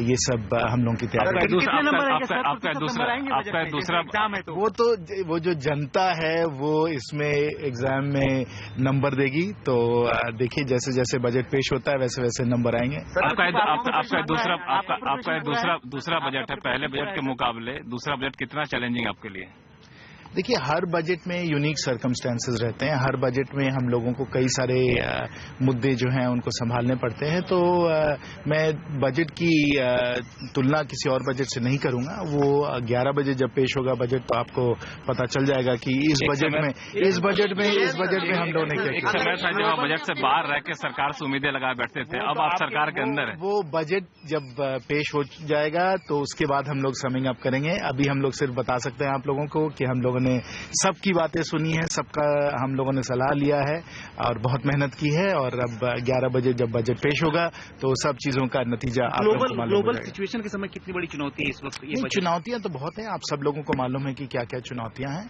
ये सब हम लोगों की तैयारी। आपका दूसरा एग्जाम है, तो वो जो जनता है वो इसमें एग्जाम में नंबर देगी, तो देखिए जैसे जैसे बजट पेश होता है वैसे वैसे नंबर आएंगे। आपका दूसरा बजट है, पहले बजट के मुकाबले दूसरा बजट कितना चैलेंजिंग आपके लिए? देखिए, हर बजट में यूनिक सर्कमस्टेंसेस रहते हैं। हर बजट में हम लोगों को कई सारे मुद्दे जो हैं उनको संभालने पड़ते हैं। तो मैं बजट की तुलना किसी और बजट से नहीं करूंगा। वो 11 बजे जब पेश होगा बजट तो आपको पता चल जाएगा कि इस बजट में हम लोगों ने क्या किया। समय था जब बजट से बाहर रह के सरकार से उम्मीदें लगा बैठते थे, अब आप सरकार के अंदर है। वो बजट जब पेश हो जाएगा तो उसके बाद हम लोग समिंग अप करेंगे। अभी हम लोग सिर्फ बता सकते हैं आप लोगों को कि हम लोगों ने सबकी बातें सुनी है, सबका हम लोगों ने सलाह लिया है और बहुत मेहनत की है। और अब 11 बजे जब बजट पेश होगा तो सब चीजों का नतीजा आप लोगों को मालूम ग्लोबल सिचुएशन के समय कितनी बड़ी चुनौती है इस वक्त? चुनौतियां तो बहुत हैं, आप सब लोगों को मालूम है कि क्या क्या चुनौतियां हैं।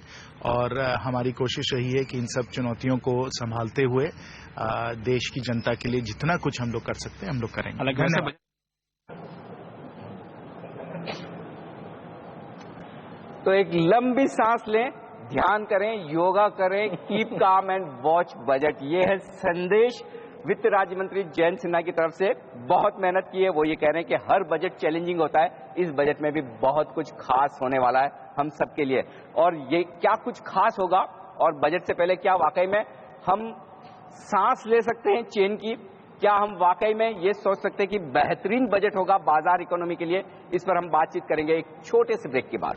और हमारी कोशिश रही है कि इन सब चुनौतियों को संभालते हुए देश की जनता के लिए जितना कुछ हम लोग कर सकते हैं हम लोग करेंगे। तो एक लंबी सांस लें, ध्यान करें, योगा करें, keep calm and watch budget. ये है संदेश वित्त राज्य मंत्री जयंत सिन्हा की तरफ से। बहुत मेहनत की है। वो ये कह रहे हैं कि हर बजट चैलेंजिंग होता है, इस बजट में भी बहुत कुछ खास होने वाला है हम सबके लिए। और ये क्या कुछ खास होगा और बजट से पहले क्या वाकई में हम सांस ले सकते हैं चैन की? क्या हम वाकई में ये सोच सकते हैं कि बेहतरीन बजट होगा बाजार इकोनॉमी के लिए? इस पर हम बातचीत करेंगे एक छोटे से ब्रेक के बाद।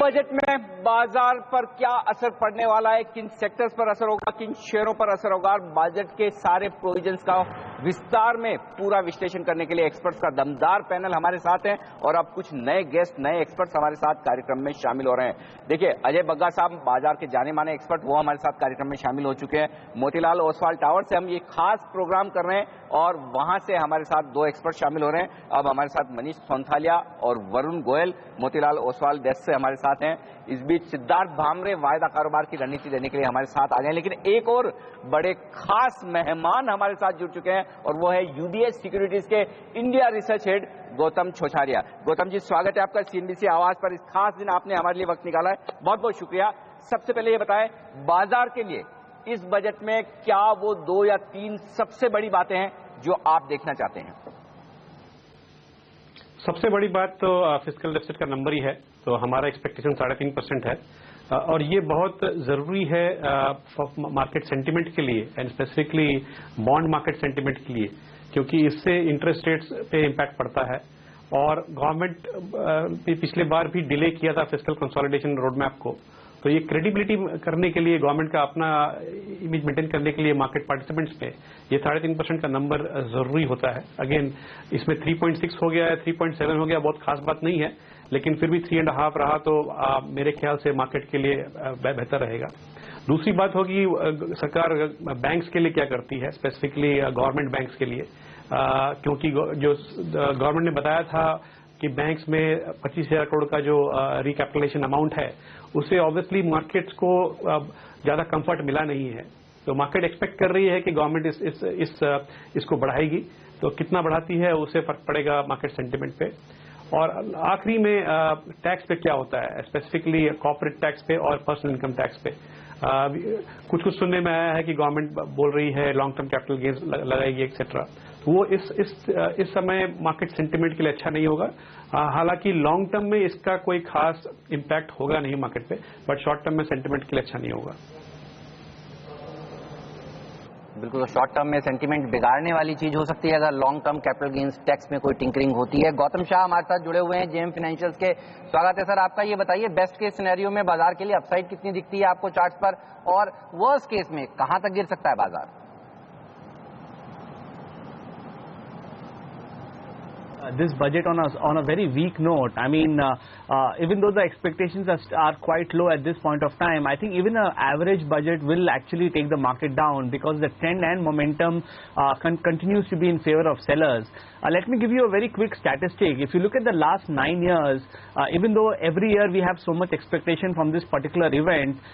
बजट में बाजार पर क्या असर पड़ने वाला है, किन सेक्टर्स पर असर होगा, किन शेयरों पर असर होगा, और बजट के सारे प्रोविजंस का विस्तार में पूरा विश्लेषण करने के लिए एक्सपर्ट्स का दमदार पैनल हमारे साथ है। और अब कुछ नए गेस्ट, नए एक्सपर्ट्स हमारे साथ कार्यक्रम में शामिल हो रहे हैं। देखिए, अजय बग्गा साहब, बाजार के जाने माने एक्सपर्ट, वो हमारे साथ कार्यक्रम में शामिल हो चुके हैं। मोतीलाल ओसवाल टावर से हम ये खास प्रोग्राम कर रहे हैं और वहां से हमारे साथ 2 एक्सपर्ट शामिल हो रहे हैं। अब हमारे साथ मनीष सोंथालिया और वरुण गोयल मोतीलाल ओसवाल डेस्क से हमारे साथ हैं। इस बीच सिद्धार्थ भामरे वायदा कारोबार की रणनीति देने के लिए हमारे साथ आ गए। लेकिन एक और बड़े खास मेहमान हमारे साथ जुड़ चुके हैं और वो है यूबीएस सिक्योरिटीज के India research head Gautam Chhochharia. Gautam ji, स्वागत है आपका सीएनबीसी आवाज पर। इस खास दिन आपने हमारे लिए वक्त निकाला है, बहुत बहुत शुक्रिया। सबसे पहले ये बताएं, बाजार के लिए इस बजट में क्या वो 2 या 3 सबसे बड़ी बातें हैं जो आप देखना चाहते हैं? सबसे बड़ी बात तो फिस्कल डेफिसिट का नंबर ही है। तो हमारा एक्सपेक्टेशन 3.5% है और ये बहुत जरूरी है मार्केट सेंटिमेंट के लिए and specifically bond market sentiment के लिए, क्योंकि इससे इंटरेस्ट रेट्स पे इम्पैक्ट पड़ता है। और गवर्नमेंट पिछले बार भी डिले किया था फिस्कल कंसोलिडेशन रोड मैप को, तो ये क्रेडिबिलिटी करने के लिए, गवर्नमेंट का अपना इमेज मेंटेन करने के लिए मार्केट पार्टिसिपेंट्स पे ये 3.5% का नंबर जरूरी होता है। अगेन इसमें 3.6 हो गया है, 3.7 हो गया, बहुत खास बात नहीं है, लेकिन फिर भी 3.5 रहा तो मेरे ख्याल से मार्केट के लिए बेहतर रहेगा। दूसरी बात होगी, सरकार बैंक्स के लिए क्या करती है, स्पेसिफिकली गवर्नमेंट बैंक्स के लिए, क्योंकि जो गवर्नमेंट ने बताया था कि बैंक्स में 25,000 करोड़ का जो रिकैपिटलाइजेशन अमाउंट है उससे ऑब्वियसली मार्केट्स को ज्यादा कंफर्ट मिला नहीं है। तो मार्केट एक्सपेक्ट कर रही है कि गवर्नमेंट इसको बढ़ाएगी, तो कितना बढ़ाती है उससे फर्क पड़ेगा मार्केट सेंटिमेंट पे। और आखिरी में टैक्स पे क्या होता है, स्पेसिफिकली कॉर्पोरेट टैक्स पे और पर्सनल इनकम टैक्स पे। कुछ सुनने में आया है कि गवर्नमेंट बोल रही है लॉन्ग टर्म कैपिटल गेन्स लगाएगी एक्सेट्रा, तो वो इस समय मार्केट सेंटिमेंट के लिए अच्छा नहीं होगा। हालांकि लॉन्ग टर्म में इसका कोई खास इम्पैक्ट होगा नहीं मार्केट पे, बट शॉर्ट टर्म में सेंटिमेंट के लिए अच्छा नहीं होगा। बिल्कुल, शॉर्ट टर्म में सेंटीमेंट बिगाड़ने वाली चीज हो सकती है अगर long term capital gains tax में कोई टिंकरिंग होती है। गौतम शाह हमारे साथ जुड़े हुए हैं जेएम फाइनेंशियल्स के। स्वागत है सर आपका। ये बताइए बेस्ट केस सिनेरियो में बाजार के लिए अपसाइड कितनी दिखती है आपको चार्ट पर, और वर्स्ट केस में कहां तक गिर सकता है बाजार? This budget on a very weak note. I mean, even though the expectations are quite low at this point of time, I think even an average budget will actually take the market down because the trend and momentum continues to be in favor of sellers. Let me give you a very quick statistic. If you look at the last 9 years, even though every year we have so much expectation from this particular event,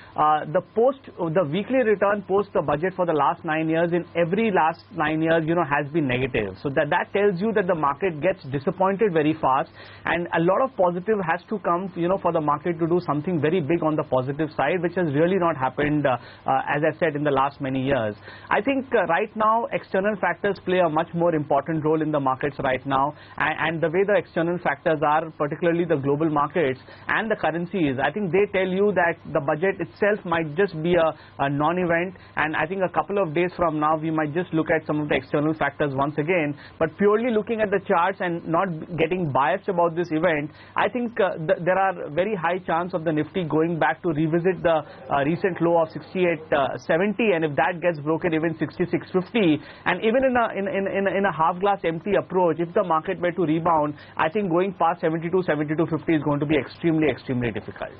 the weekly return post the budget for the last 9 years in every last 9 years, has been negative. So that tells you that the market gets disappointed very fast, and a lot of positive has to come, for the market to do something very big on the positive side, which has really not happened, as I said, in the last many years. I think right now external factors play a much more important role in the markets right now, and the way the external factors are, particularly the global markets and the currencies, I think they tell you that the budget itself might just be a non-event, and I think a couple of days from now we might just look at some of the external factors once again. But purely looking at the charts and not getting biased about this event, I think there are very high chance of the Nifty going back to revisit the recent low of 68.70, and if that gets broken, even 66.50, and even in a half glass empty approach, if the market were to rebound, I think going past 72.50 is going to be extremely difficult.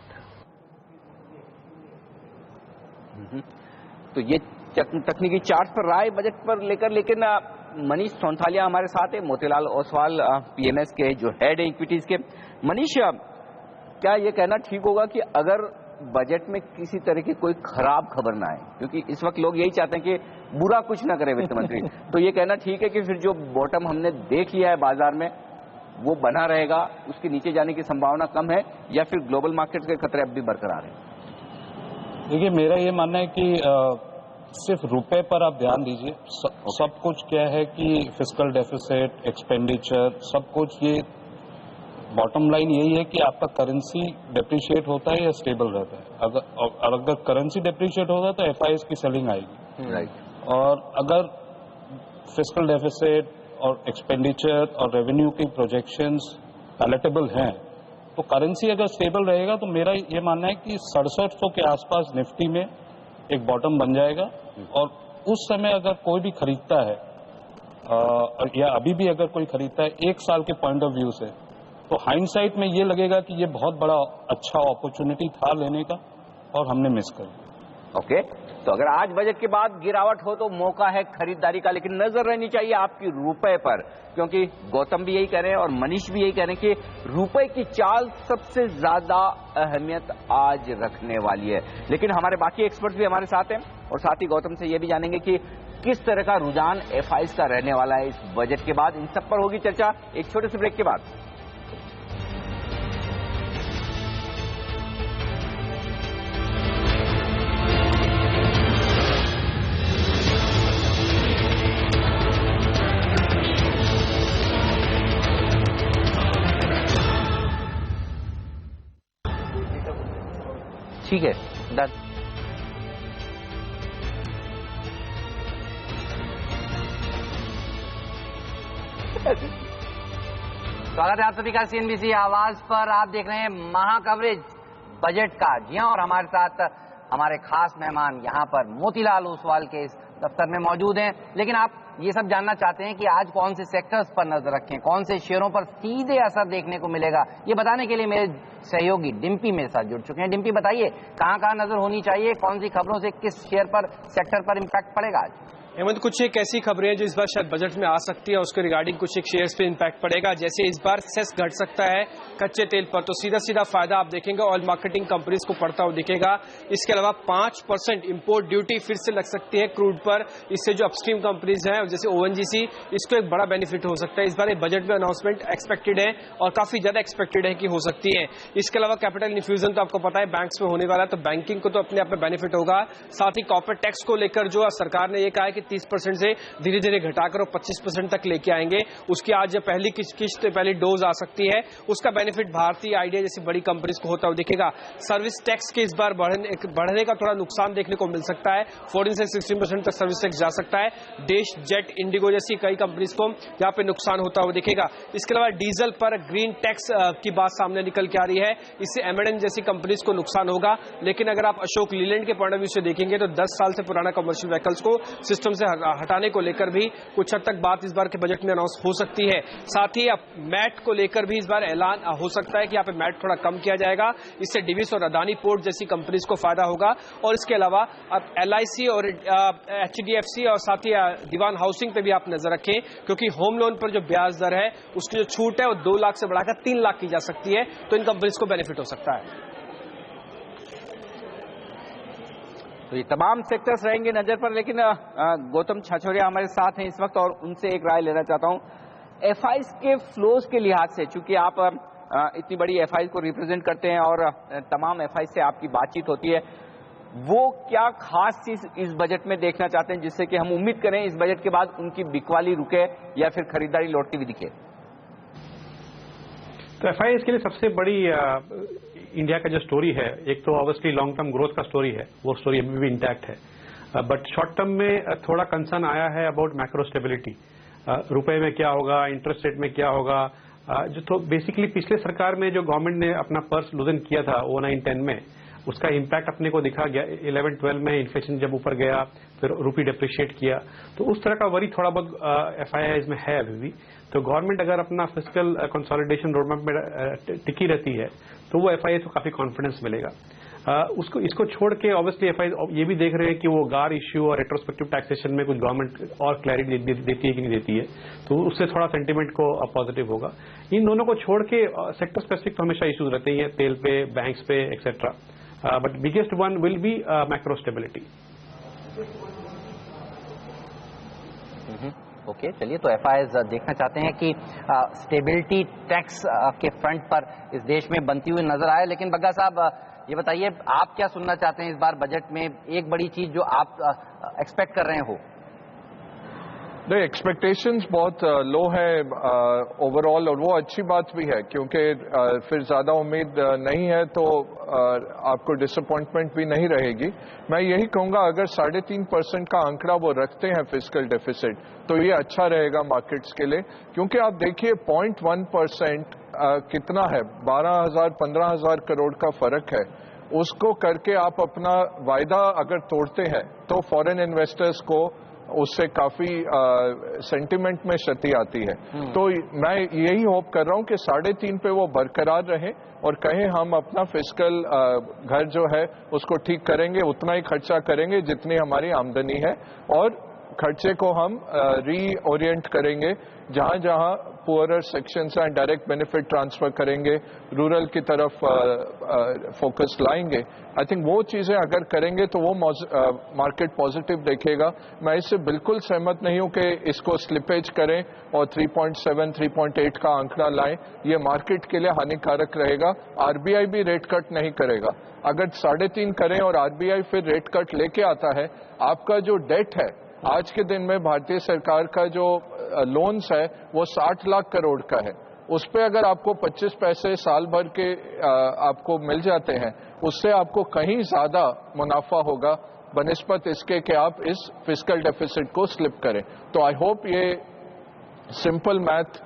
तो ये तकनीकी chart पर राय budget पर लेकर, लेकिन मनीष सोनथालिया हमारे साथ है, मोतीलाल ओसवाल पीएमएस के जो हेड है इक्विटीज के। मनीष, क्या ये कहना ठीक होगा कि अगर बजट में किसी तरह की कोई खराब खबर ना आए, क्योंकि इस वक्त लोग यही चाहते हैं कि बुरा कुछ ना करे वित्त मंत्री, तो ये कहना ठीक है कि फिर जो बॉटम हमने देख लिया है बाजार में वो बना रहेगा, उसके नीचे जाने की संभावना कम है, या फिर ग्लोबल मार्केट के खतरे अब भी बरकरार हैं? देखिए, मेरा ये मानना है कि सिर्फ रुपए पर आप ध्यान दीजिए। सब कुछ क्या है कि फिस्कल डेफिसिट, एक्सपेंडिचर, सब कुछ, ये बॉटम लाइन यही है कि आपका करेंसी डेप्रिशिएट होता है या स्टेबल रहता है। अगर करेंसी डेप्रिशिएट होता है तो एफआईएस की सेलिंग आएगी, राइट। और अगर फिस्कल डेफिसिट और एक्सपेंडिचर और रेवेन्यू की प्रोजेक्शंस पैलेटेबल हैं, तो करेंसी अगर स्टेबल रहेगा तो मेरा ये मानना है कि 6700 के आसपास निफ्टी में एक बॉटम बन जाएगा। और उस समय अगर कोई भी खरीदता है, या अभी भी अगर कोई खरीदता है 1 साल के पॉइंट ऑफ व्यू से, तो हाइंडसाइट में ये लगेगा कि ये बहुत बड़ा अच्छा अपॉर्चुनिटी था लेने का और हमने मिस कर दिया। ओके, तो अगर आज बजट के बाद गिरावट हो तो मौका है खरीदारी का, लेकिन नजर रहनी चाहिए आपकी रुपए पर, क्योंकि गौतम भी यही कह रहे हैं और मनीष भी यही कह रहे हैं कि रुपए की चाल सबसे ज्यादा अहमियत आज रखने वाली है। लेकिन हमारे बाकी एक्सपर्ट्स भी हमारे साथ हैं, और साथ ही गौतम से यह भी जानेंगे कि किस तरह का रुझान एफआईज का रहने वाला है इस बजट के बाद। इन सब पर होगी चर्चा एक छोटे से ब्रेक के बाद। ठीक है, डन। स्वागत है आप सभी का सीएनबीसी आवाज पर। आप देख रहे हैं महा कवरेज बजट का। जी हां, और हमारे साथ हमारे खास मेहमान यहां पर मोतीलाल ओसवाल के इस दफ्तर में मौजूद हैं। लेकिन आप ये सब जानना चाहते हैं कि आज कौन से सेक्टर्स पर नजर रखें, कौन से शेयरों पर सीधे असर देखने को मिलेगा। ये बताने के लिए मेरे सहयोगी डिम्पी मेरे साथ जुड़ चुके हैं। डिम्पी, बताइए कहां कहां नजर होनी चाहिए, कौन सी खबरों से किस शेयर पर, सेक्टर पर इम्पैक्ट पड़ेगा आज? हेमंत, कुछ एक ऐसी खबरें हैं जो इस बार शायद बजट में आ सकती है, उसके रिगार्डिंग कुछ एक शेयर्स पे इम्पैक्ट पड़ेगा। जैसे इस बार सेस घट सकता है कच्चे तेल पर, तो सीधा फायदा आप देखेंगे ऑयल मार्केटिंग कंपनीज को पड़ता हुआ दिखेगा। इसके अलावा 5% इंपोर्ट ड्यूटी फिर से लग सकती है क्रूड पर। इससे जो अपस्ट्रीम कंपनीज हैं जैसे ओएनजीसी, इसको एक बड़ा बेनिफिट हो सकता है। इस बार एक बजट में अनाउंसमेंट एक्सपेक्टेड है और काफी ज्यादा एक्सपेक्टेड है कि हो सकती है। इसके अलावा कैपिटल इन्फ्यूजन तो आपको पता है बैंक्स में होने वाला है, तो बैंकिंग को तो अपने आप में बेनिफिट होगा। साथ ही कॉर्पोरेट टैक्स को लेकर जो सरकार ने यह कहा है कि 30% से धीरे धीरे घटाकर 25% तक लेके आएंगे। उसकी आज पहली किस्त पहली डोज आ सकती है, उसका बेनिफिट भारतीय आइडिया जैसी बड़ी कंपनीज को होता हुआ दिखेगा। सर्विस टैक्स के इस बार बढ़ने का थोड़ा नुकसान देखने को मिल सकता है, 14 से 16% तक सर्विस टैक्स जा सकता है। देश, जेट, इंडिगो जैसी कई कंपनीज को यहाँ पे नुकसान होता हुआ दिखेगा। इसके अलावा डीजल पर ग्रीन टैक्स की बात सामने निकल के आ रही है, इससे M&M जैसी कंपनीज को नुकसान होगा। लेकिन अगर आप अशोक लीलैंड के पॉइंट ऑफ व्यू से देखेंगे तो 10 साल से पुराना कमर्शियल व्हीकल्स को सिस्टम से हटाने को लेकर भी कुछ हद तक बात इस बार के बजट में अनाउंस हो सकती है। साथ ही अब मैट को लेकर भी इस बार ऐलान हो सकता है कि यहाँ पे मैट थोड़ा कम किया जाएगा, इससे डिविस और अदानी पोर्ट जैसी कंपनीज को फायदा होगा। और इसके अलावा अब LIC और HDFC और साथ ही दीवान हाउसिंग पे भी आप नजर रखें, क्योंकि होम लोन पर जो ब्याज दर है उसकी जो छूट है वो 2 लाख से बढ़ाकर 3 लाख की जा सकती है, तो इन कंपनीज को बेनिफिट हो सकता है। तो ये तमाम सेक्टर्स रहेंगे नजर पर, लेकिन गौतम छाछोरिया हमारे साथ हैं इस वक्त और उनसे एक राय लेना चाहता हूं। FIs के फ्लोज के लिहाज से, चूंकि आप इतनी बड़ी FIs को रिप्रेजेंट करते हैं और तमाम FIs से आपकी बातचीत होती है, वो क्या खास चीज इस बजट में देखना चाहते हैं जिससे कि हम उम्मीद करें इस बजट के बाद उनकी बिकवाली रुके या फिर खरीदारी लौटती हुई दिखे? तो FIs के लिए सबसे बड़ी इंडिया का जो स्टोरी है, एक तो ऑब्वियसली लॉन्ग टर्म ग्रोथ का स्टोरी है, वो स्टोरी अभी भी इंटैक्ट है, बट शॉर्ट टर्म में थोड़ा कंसर्न आया है अबाउट मैक्रो स्टेबिलिटी। रुपए में क्या होगा, इंटरेस्ट रेट में क्या होगा, जो तो बेसिकली पिछले सरकार में जो गवर्नमेंट ने अपना पर्स लूजन किया था 2009-10 में, उसका इम्पैक्ट अपने को दिखा गया। 11-12 में इन्फ्लेशन जब ऊपर गया, फिर रूपी डिप्रिशिएट किया, तो उस तरह का वरी थोड़ा बहुत FIs में है अभी भी। तो गवर्नमेंट अगर अपना फिस्कल कंसोलिडेशन रोडमैप में टिकी रहती है तो वो FIs को काफी कॉन्फिडेंस मिलेगा। इसको छोड़ के ऑब्वियसली FIs ये भी देख रहे हैं कि वो गार इश्यू और रेट्रोस्पेक्टिव टैक्सेशन में कुछ गवर्नमेंट और क्लैरिटी देती है कि नहीं देती है, तो उससे थोड़ा सेंटिमेंट को पॉजिटिव होगा। इन दोनों को छोड़ के सेक्टर स्पेसिफिक तो हमेशा इश्यूज रहते हैं, तेल पे, बैंक्स पे etcetera, but biggest one will be macro stability. Okay, चलिए, तो FIs देखना चाहते हैं कि स्टेबिलिटी टैक्स के फ्रंट पर इस देश में बनती हुई नजर आए। लेकिन बग्गा साहब, ये बताइए, आप क्या सुनना चाहते हैं इस बार बजट में? एक बड़ी चीज जो आप एक्सपेक्ट कर रहे हो? नहीं, एक्सपेक्टेशंस बहुत लो है ओवरऑल, और वो अच्छी बात भी है, क्योंकि फिर ज्यादा उम्मीद नहीं है तो आपको डिसअपॉइंटमेंट भी नहीं रहेगी। मैं यही कहूंगा, अगर 3.5% का आंकड़ा वो रखते हैं फिस्कल डेफिसिट, तो ये अच्छा रहेगा मार्केट्स के लिए, क्योंकि आप देखिए 0.1% कितना है, 12,000-15,000 करोड़ का फर्क है। उसको करके आप अपना वायदा अगर तोड़ते हैं तो फॉरेन इन्वेस्टर्स को उससे काफी सेंटिमेंट में क्षति आती है। तो मैं यही होप कर रहा हूं कि 3.5 पे वो बरकरार रहे और कहें हम अपना फिस्कल घर जो है उसको ठीक करेंगे, उतना ही खर्चा करेंगे जितनी हमारी आमदनी है, और खर्चे को हम रीओरिएंट करेंगे, जहां जहां पुअरर सेक्शंस हैं डायरेक्ट बेनिफिट ट्रांसफर करेंगे, रूरल की तरफ फोकस लाएंगे। आई थिंक वो चीजें अगर करेंगे तो वो मार्केट पॉजिटिव देखेगा। मैं इससे बिल्कुल सहमत नहीं हूं कि इसको स्लिपेज करें और 3.7, 3.8 का आंकड़ा लाएं, ये मार्केट के लिए हानिकारक रहेगा। RBI भी रेट कट नहीं करेगा। अगर 3.5 करें और RBI फिर रेट कट लेके आता है, आपका जो डेट है आज के दिन में भारतीय सरकार का जो लोन्स है वो 60 लाख करोड़ का है, उस पे अगर आपको 25 पैसे साल भर के आपको मिल जाते हैं, उससे आपको कहीं ज्यादा मुनाफा होगा बनिस्बत इसके कि आप इस फिस्कल डेफिसिट को स्लिप करें। तो आई होप ये सिंपल मैथ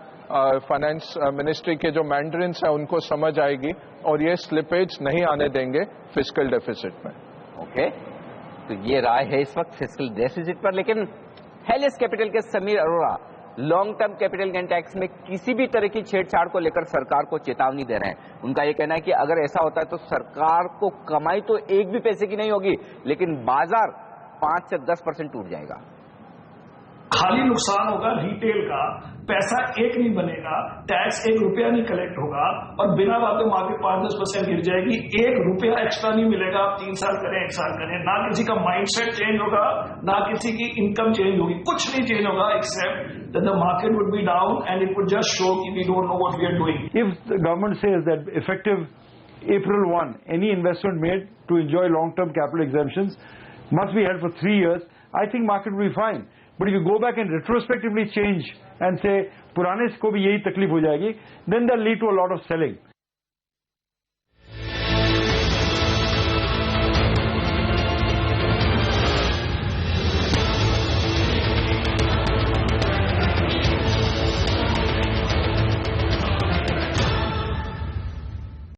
फाइनेंस मिनिस्ट्री के जो मैंडरिन्स हैं उनको समझ आएगी और ये स्लिपेज नहीं आने देंगे फिस्कल डेफिसिट में। ओके, तो ये राय है इस वक्त फिस्कल डेफिसिट पर। लेकिन हेलिस कैपिटल के Sameer Arora long term capital gain tax में किसी भी तरह की छेड़छाड़ को लेकर सरकार को चेतावनी दे रहे हैं। उनका यह कहना है कि अगर ऐसा होता है तो सरकार को कमाई तो एक भी पैसे की नहीं होगी, लेकिन बाजार 5 से 10% टूट जाएगा। खाली नुकसान होगा रिटेल का, पैसा एक नहीं बनेगा, टैक्स 1 रुपया नहीं कलेक्ट होगा और बिना बातें मार्केट 5-10% गिर जाएगी। 1 रुपया एक्स्ट्रा नहीं मिलेगा, आप 3 साल करें 1 साल करें, ना किसी का माइंडसेट चेंज होगा, ना किसी की इनकम चेंज होगी, कुछ नहीं चेंज होगा accept that the market would be down and it would just show that we don't know what we are doing. If the government says that effective April 1, any investment made to enjoy long-term capital exemptions must be held for 3 years, I think market will be fine. But if you go back and retrospectively change and say पुराने को भी यही तकलीफ हो जाएगी, then that lead to a lot of selling.